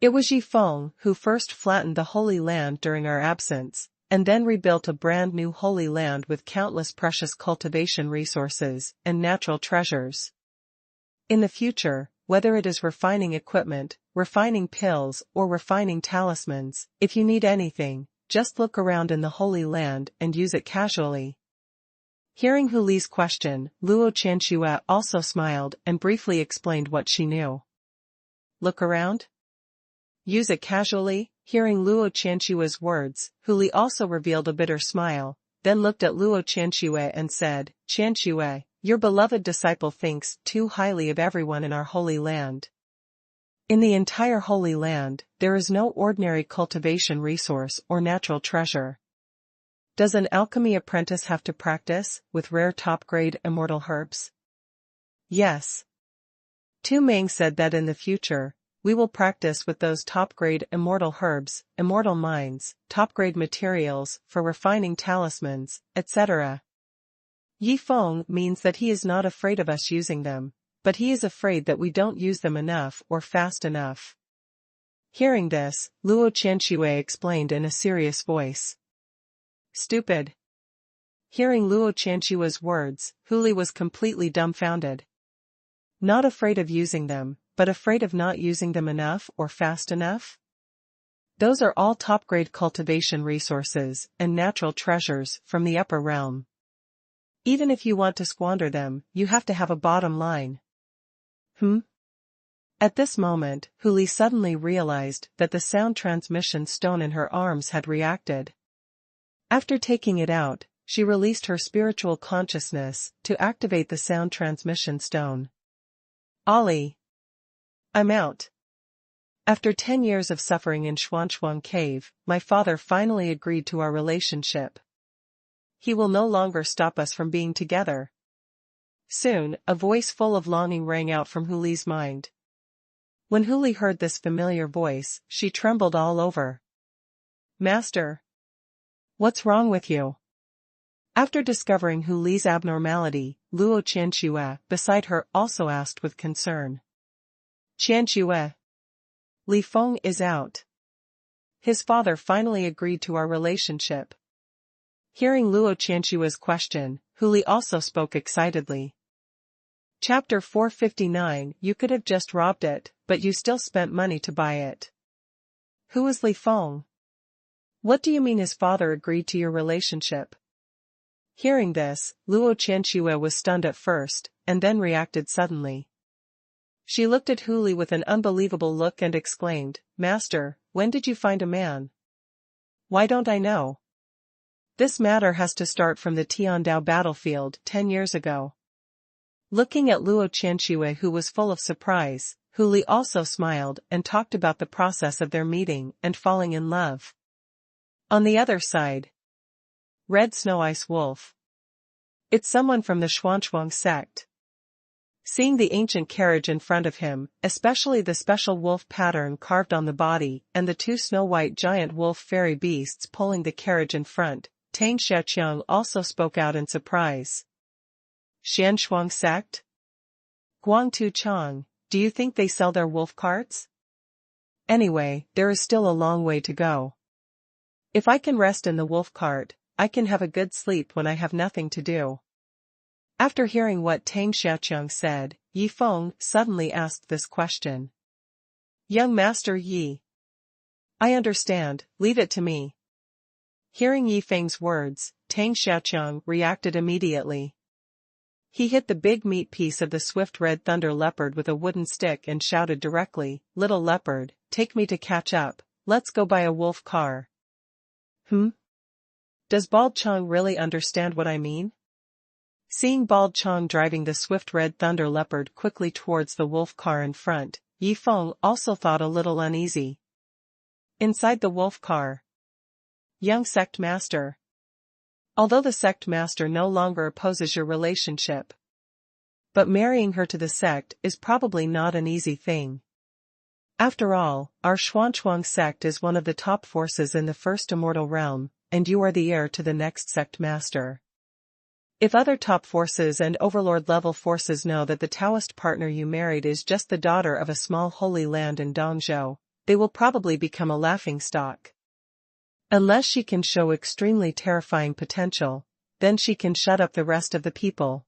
It was Yi Feng who first flattened the Holy Land during our absence, and then rebuilt a brand new Holy Land with countless precious cultivation resources and natural treasures. In the future, whether it is refining equipment, refining pills, or refining talismans, if you need anything, just look around in the Holy Land and use it casually. Hearing Huli's question, Luo Qianxue also smiled and briefly explained what she knew. Look around? Use it casually? Hearing Luo Qianxue's words, Huli also revealed a bitter smile, then looked at Luo Qianxue and said, Qianxue, your beloved disciple thinks too highly of everyone in our Holy Land. In the entire Holy Land, there is no ordinary cultivation resource or natural treasure. Does an alchemy apprentice have to practice with rare top-grade immortal herbs? Yes. Tu Meng said that in the future, we will practice with those top-grade immortal herbs, immortal mines, top-grade materials for refining talismans, etc. Yi Feng means that he is not afraid of us using them, but he is afraid that we don't use them enough or fast enough. Hearing this, Luo Qianxue explained in a serious voice. Stupid. Hearing Luo Qianxue's words, Huli was completely dumbfounded. Not afraid of using them, but afraid of not using them enough or fast enough? Those are all top-grade cultivation resources and natural treasures from the upper realm. Even if you want to squander them, you have to have a bottom line. At this moment, Huli suddenly realized that the sound transmission stone in her arms had reacted. After taking it out, she released her spiritual consciousness to activate the sound transmission stone. Ollie. I'm out. After 10 years of suffering in Xuanshuang Cave, my father finally agreed to our relationship. He will no longer stop us from being together. Soon, a voice full of longing rang out from Huli's mind. When Huli heard this familiar voice, she trembled all over. Master. What's wrong with you? After discovering Huli's abnormality, Luo Qianxue, beside her, also asked with concern. Qianxue. Li Feng is out. His father finally agreed to our relationship. Hearing Luo Qianxue's question, Huli also spoke excitedly. Chapter 459. You could have just robbed it, but you still spent money to buy it. Who is Li Feng? What do you mean his father agreed to your relationship? Hearing this, Luo Qianxue was stunned at first, and then reacted suddenly. She looked at Hu Li with an unbelievable look and exclaimed, "Master, when did you find a man? Why don't I know? This matter has to start from the Tiandao battlefield 10 years ago." Looking at Luo Qianxue, who was full of surprise, Hu Li also smiled and talked about the process of their meeting and falling in love. On the other side, Red Snow Ice Wolf. It's someone from the Xuanchuang sect. Seeing the ancient carriage in front of him, especially the special wolf pattern carved on the body and the two snow-white giant wolf fairy beasts pulling the carriage in front, Tang Xiaoqiang also spoke out in surprise. Xuanchuang sect? Guangtu Chang, do you think they sell their wolf carts? Anyway, there is still a long way to go. If I can rest in the wolf cart, I can have a good sleep when I have nothing to do. After hearing what Tang Xiaoqiang said, Yi Feng suddenly asked this question. Young Master Yi. I understand, leave it to me. Hearing Yi Feng's words, Tang Xiaoqiang reacted immediately. He hit the big meat piece of the swift red thunder leopard with a wooden stick and shouted directly, "Little leopard, take me to catch up, let's go buy a wolf car." Does Bald Chong really understand what I mean? Seeing Bald Chong driving the swift red thunder leopard quickly towards the wolf car in front, Yi Feng also thought a little uneasy. Inside the wolf car. Young sect master. Although the sect master no longer opposes your relationship, but marrying her to the sect is probably not an easy thing. After all, our Xuanchuang sect is one of the top forces in the first immortal realm, and you are the heir to the next sect master. If other top forces and overlord-level forces know that the Taoist partner you married is just the daughter of a small holy land in Dongzhou, they will probably become a laughingstock. Unless she can show extremely terrifying potential, then she can shut up the rest of the people.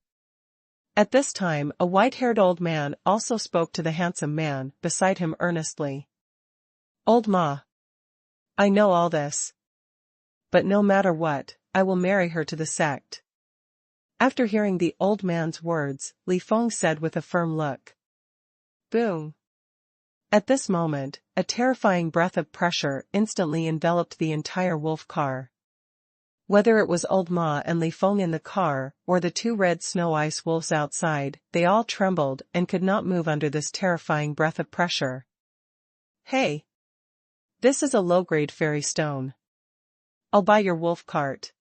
At this time, a white-haired old man also spoke to the handsome man beside him earnestly. Old Ma. I know all this. But no matter what, I will marry her to the sect. After hearing the old man's words, Li Feng said with a firm look. Boom. At this moment, a terrifying breath of pressure instantly enveloped the entire wolf car. Whether it was old Ma and Li Feng in the car, or the two red snow ice wolves outside, they all trembled and could not move under this terrifying breath of pressure. Hey! This is a low-grade fairy stone. I'll buy your wolf cart.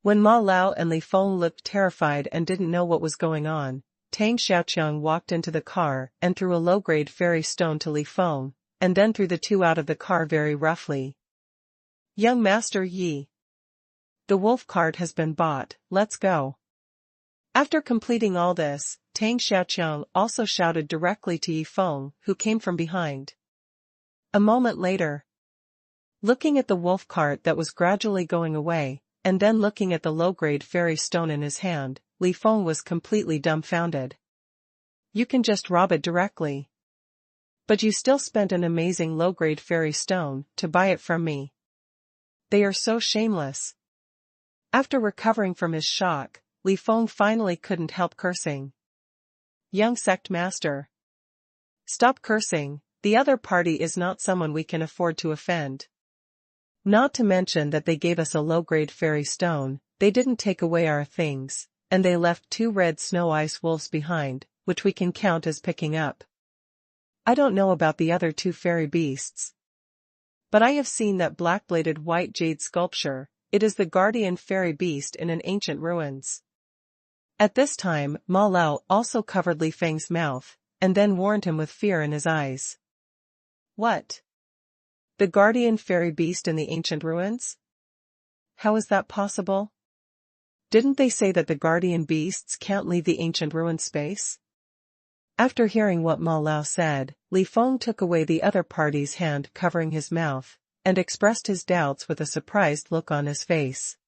When Ma Lao and Li Feng looked terrified and didn't know what was going on, Tang Xiaoqiang walked into the car and threw a low-grade fairy stone to Li Feng, and then threw the two out of the car very roughly. Young Master Yi. The wolf cart has been bought, let's go. After completing all this, Tang Xiaoqiang also shouted directly to Yi Feng, who came from behind. A moment later, looking at the wolf cart that was gradually going away, and then looking at the low-grade fairy stone in his hand, Li Feng was completely dumbfounded. You can just rob it directly. But you still spent an amazing low-grade fairy stone to buy it from me. They are so shameless. After recovering from his shock, Li Feng finally couldn't help cursing. Young sect master. Stop cursing, the other party is not someone we can afford to offend. Not to mention that they gave us a low-grade fairy stone, they didn't take away our things, and they left two red snow ice wolves behind, which we can count as picking up. I don't know about the other two fairy beasts, but I have seen that black-bladed white jade sculpture. It is the guardian fairy beast in an ancient ruins. At this time, Ma Lao also covered Li Feng's mouth, and then warned him with fear in his eyes. What? The guardian fairy beast in the ancient ruins? How is that possible? Didn't they say that the guardian beasts can't leave the ancient ruin space? After hearing what Ma Lao said, Li Feng took away the other party's hand covering his mouth, and expressed his doubts with a surprised look on his face.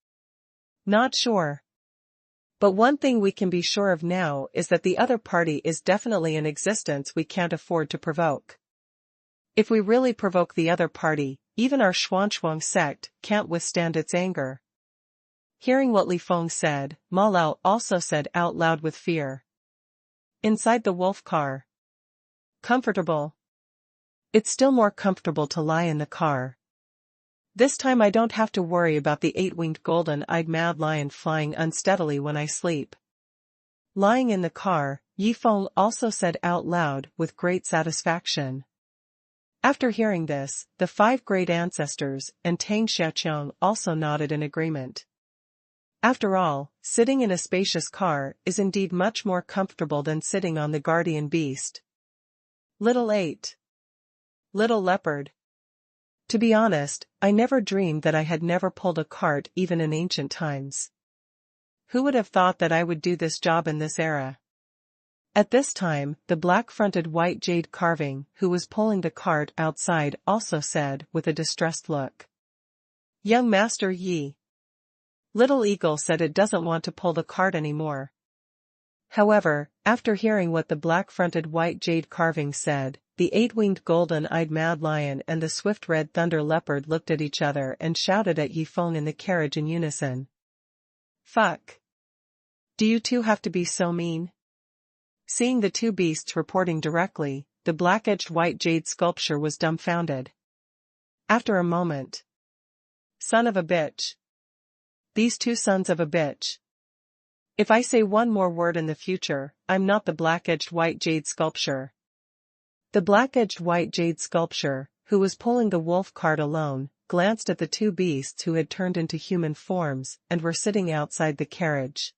Not sure. But one thing we can be sure of now is that the other party is definitely in existence we can't afford to provoke. If we really provoke the other party, even our Xuanchuang sect can't withstand its anger. Hearing what Li Feng said, Ma Lao also said out loud with fear. Inside the wolf car. Comfortable. It's still more comfortable to lie in the car. This time I don't have to worry about the 8-winged golden-eyed mad lion flying unsteadily when I sleep. Lying in the car, Yi Feng also said out loud with great satisfaction. After hearing this, the 5 great ancestors and Tang Xiaoqiang also nodded in agreement. After all, sitting in a spacious car is indeed much more comfortable than sitting on the guardian beast. Little 8. Little leopard. To be honest, I never dreamed that I had never pulled a cart even in ancient times. Who would have thought that I would do this job in this era? At this time, the black-fronted white jade carving who was pulling the cart outside also said with a distressed look. Young Master Yi. Little Eagle said it doesn't want to pull the cart anymore. However, after hearing what the black-fronted white jade carving said, the 8-winged golden-eyed mad lion and the swift red thunder leopard looked at each other and shouted at Yi Feng in the carriage in unison. Fuck. Do you two have to be so mean? Seeing the two beasts reporting directly, the black-edged white jade sculpture was dumbfounded. After a moment. Son of a bitch. These two sons of a bitch. If I say one more word in the future, I'm not the black-edged white jade sculpture. The black-edged white jade sculpture, who was pulling the wolf cart alone, glanced at the two beasts who had turned into human forms and were sitting outside the carriage.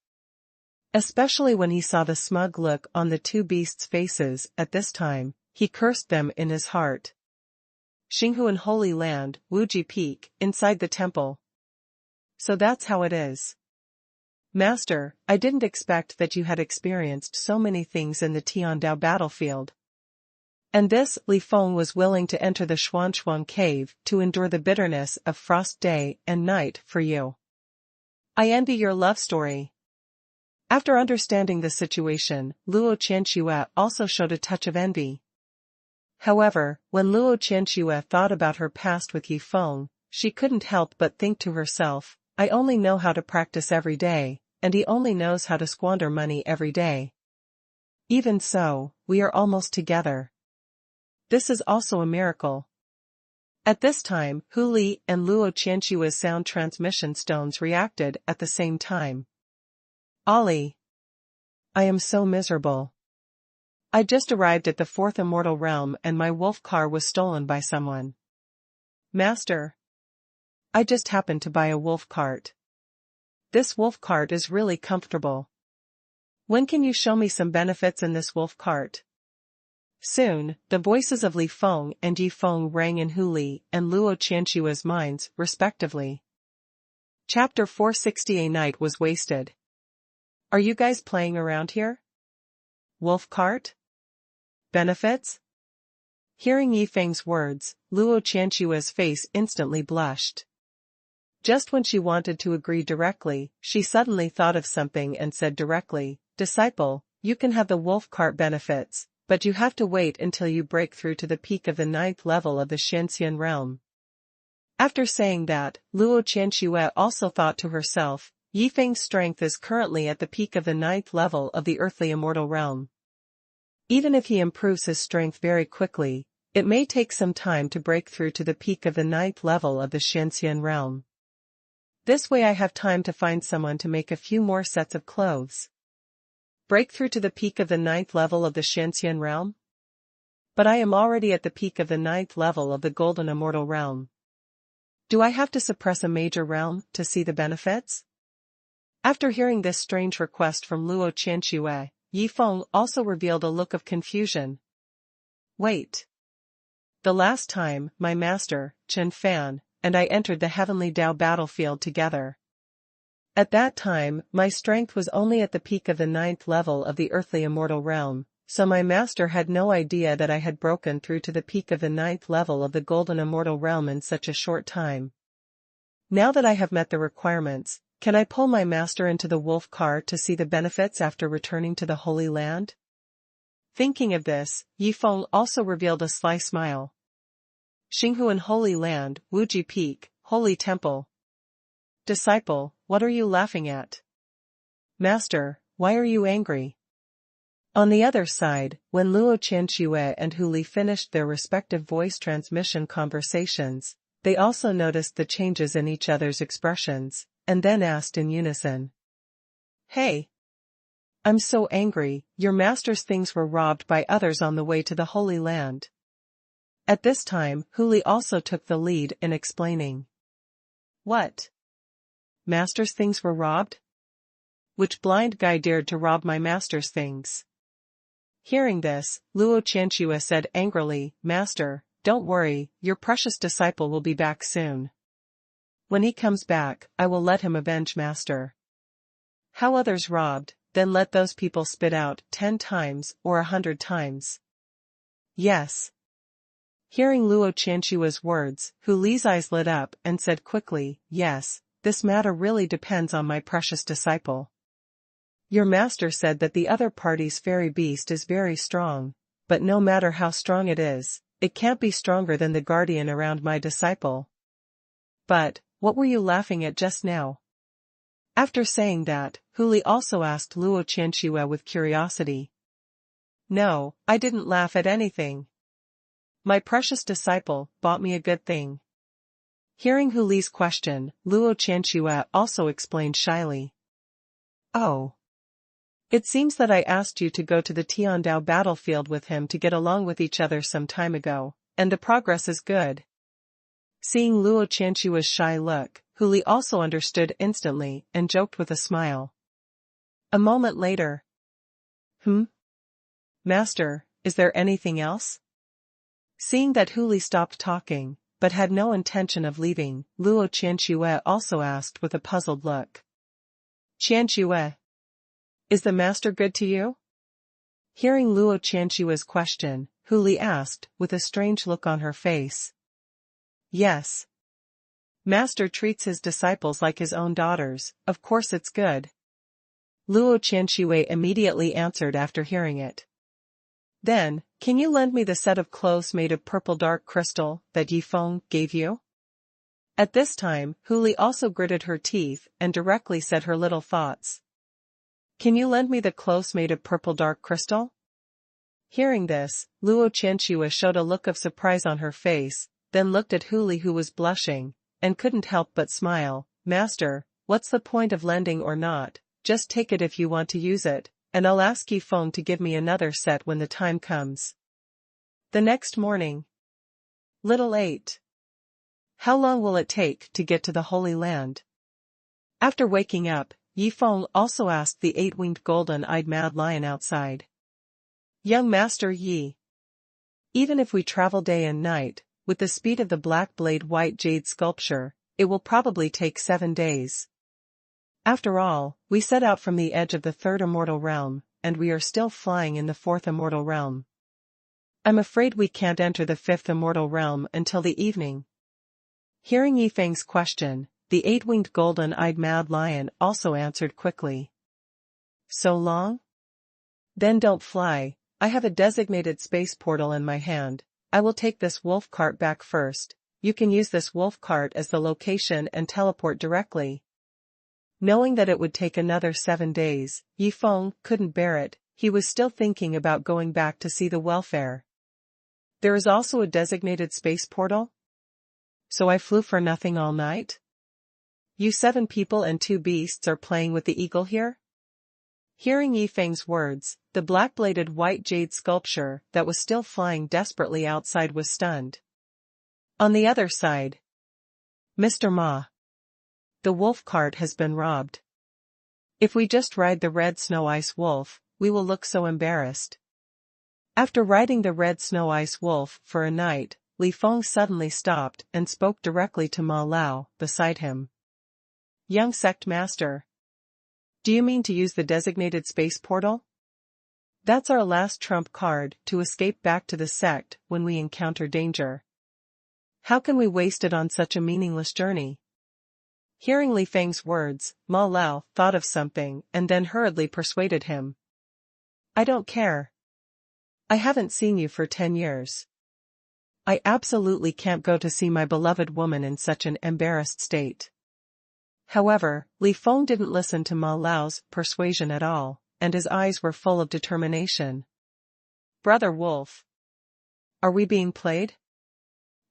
Especially when he saw the smug look on the two beasts' faces at this time, he cursed them in his heart. Xinghuan Holy Land, Wuji Peak, inside the temple. So that's how it is. Master, I didn't expect that you had experienced so many things in the Tiandao battlefield. And this, Li Feng was willing to enter the Xuanchuang cave to endure the bitterness of frost day and night for you. I envy your love story. After understanding the situation, Luo Qianxue also showed a touch of envy. However, when Luo Qianxue thought about her past with Yi Feng, she couldn't help but think to herself, I only know how to practice every day, and he only knows how to squander money every day. Even so, we are almost together. This is also a miracle. At this time, Hu Li and Luo Qianxue's sound transmission stones reacted at the same time. Ollie. I am so miserable. I just arrived at the 4th immortal realm and my wolf car was stolen by someone. Master. I just happened to buy a wolf cart. This wolf cart is really comfortable. When can you show me some benefits in this wolf cart? Soon, the voices of Li Feng and Yi Feng rang in Hu Li and Luo Qianxue's minds, respectively. Chapter 460. A night was wasted. Are you guys playing around here? Wolf cart? Benefits? Hearing Yi Feng's words, Luo Qianxue's face instantly blushed. Just when she wanted to agree directly, she suddenly thought of something and said directly, Disciple, you can have the wolf cart benefits, but you have to wait until you break through to the peak of the 9th level of the Xianxian realm. After saying that, Luo Qianxue also thought to herself, Yi Feng's strength is currently at the peak of the 9th level of the earthly immortal realm. Even if he improves his strength very quickly, it may take some time to break through to the peak of the 9th level of the Xianxian realm. This way I have time to find someone to make a few more sets of clothes. Break through to the peak of the 9th level of the Xianxian realm? But I am already at the peak of the 9th level of the golden immortal realm. Do I have to suppress a major realm to see the benefits? After hearing this strange request from Luo Qianxue, Yi Feng also revealed a look of confusion. Wait. The last time, my master, Chen Fan, and I entered the heavenly Dao battlefield together. At that time, my strength was only at the peak of the 9th level of the earthly immortal realm, so my master had no idea that I had broken through to the peak of the 9th level of the golden immortal realm in such a short time. Now that I have met the requirements, can I pull my master into the wolf car to see the benefits after returning to the Holy Land? Thinking of this, Yi Feng also revealed a sly smile. Xinghuan Holy Land, Wuji Peak, Holy Temple. Disciple, what are you laughing at? Master, why are you angry? On the other side, when Luo Qianxue and Hu Li finished their respective voice transmission conversations, they also noticed the changes in each other's expressions, and then asked in unison. Hey! I'm so angry, your master's things were robbed by others on the way to the Holy Land. At this time, Hu Li also took the lead in explaining. What? Master's things were robbed? Which blind guy dared to rob my master's things? Hearing this, Luo Qianxue said angrily, Master, don't worry, your precious disciple will be back soon. When he comes back, I will let him avenge Master. How others robbed, then let those people spit out 10 times or 100 times. Yes. Hearing Luo Qianxue's words, Hu Li's eyes lit up and said quickly, yes, this matter really depends on my precious disciple. Your master said that the other party's fairy beast is very strong, but no matter how strong it is, it can't be stronger than the guardian around my disciple. But, what were you laughing at just now? After saying that, Hu Li also asked Luo Qianxue with curiosity. No, I didn't laugh at anything. My precious disciple bought me a good thing. Hearing Hu Li's question, Luo Qianxue also explained shyly. Oh. It seems that I asked you to go to the Tiandao battlefield with him to get along with each other some time ago, and the progress is good. Seeing Luo Qianxue's shy look, Hu Li also understood instantly and joked with a smile. A moment later. Master, is there anything else? Seeing that Hu Li stopped talking, but had no intention of leaving, Luo Qianxue also asked with a puzzled look. Qianxue. Is the master good to you? Hearing Luo Qianxue's question, Hu Li asked, with a strange look on her face. Yes. Master treats his disciples like his own daughters, of course it's good. Luo Qianxue immediately answered after hearing it. Then, can you lend me the set of clothes made of purple dark crystal that Yifeng gave you? At this time, Hu Li also gritted her teeth and directly said her little thoughts. Can you lend me the clothes made of purple dark crystal? Hearing this, Luo Qianxue showed a look of surprise on her face, then looked at Hu Li who was blushing, and couldn't help but smile. Master, what's the point of lending or not, just take it if you want to use it, and I'll ask Yifeng to give me another set when the time comes. The next morning. Little 8. How long will it take to get to the Holy Land? After waking up, Yifeng also asked the 8-winged golden-eyed mad lion outside. Young Master Yi. Even if we travel day and night, with the speed of the black blade white jade sculpture, it will probably take 7 days. After all, we set out from the edge of the 3rd immortal realm, and we are still flying in the 4th immortal realm. I'm afraid we can't enter the 5th immortal realm until the evening. Hearing Yifeng's question, the 8-winged golden-eyed mad lion also answered quickly. So long? Then don't fly, I have a designated space portal in my hand. I will take this wolf cart back first. You can use this wolf cart as the location and teleport directly. Knowing that it would take another 7 days, Yifeng couldn't bear it. He was still thinking about going back to see the welfare. There is also a designated space portal? So I flew for nothing all night? You 7 people and 2 beasts are playing with the eagle here? Hearing Yifeng's words, the black-bladed white jade sculpture that was still flying desperately outside was stunned. On the other side. Mr. Ma. The wolf cart has been robbed. If we just ride the red snow ice wolf, we will look so embarrassed. After riding the red snow ice wolf for a night, Li Feng suddenly stopped and spoke directly to Ma Lao, beside him. Young sect master. Do you mean to use the designated space portal? That's our last trump card to escape back to the sect when we encounter danger. How can we waste it on such a meaningless journey? Hearing Li Feng's words, Ma Lao thought of something and then hurriedly persuaded him. I don't care. I haven't seen you for 10 years. I absolutely can't go to see my beloved woman in such an embarrassed state. However, Li Feng didn't listen to Ma Lao's persuasion at all, and his eyes were full of determination. Brother Wolf. Are we being played?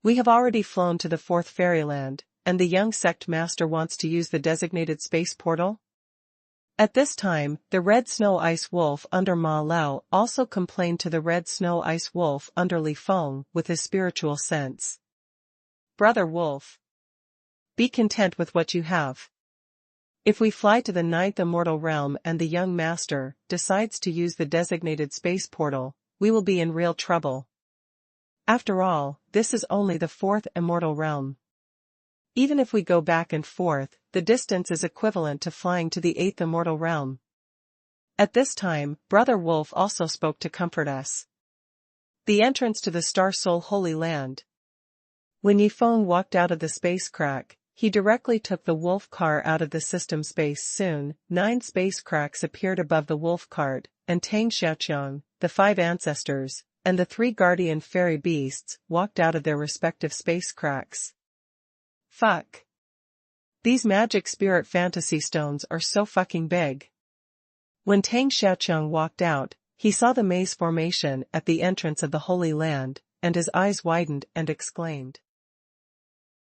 We have already flown to the fourth fairyland, and the young sect master wants to use the designated space portal? At this time, the red snow ice wolf under Ma Lao also complained to the red snow ice wolf under Li Feng with his spiritual sense. Brother Wolf. Be content with what you have. If we fly to the ninth immortal realm and the young master decides to use the designated space portal, we will be in real trouble. After all, this is only the fourth immortal realm. Even if we go back and forth, the distance is equivalent to flying to the eighth immortal realm. At this time, Brother Wolf also spoke to comfort us. The entrance to the Star Soul Holy Land. When Yifeng walked out of the space crack, he directly took the wolf car out of the system space. Soon, 9 space cracks appeared above the wolf cart, and Tang Xiaoqiang, the 5 ancestors, and the 3 guardian fairy beasts walked out of their respective space cracks. Fuck. These magic spirit fantasy stones are so fucking big. When Tang Xiaoqiang walked out, he saw the maze formation at the entrance of the Holy Land, and his eyes widened and exclaimed,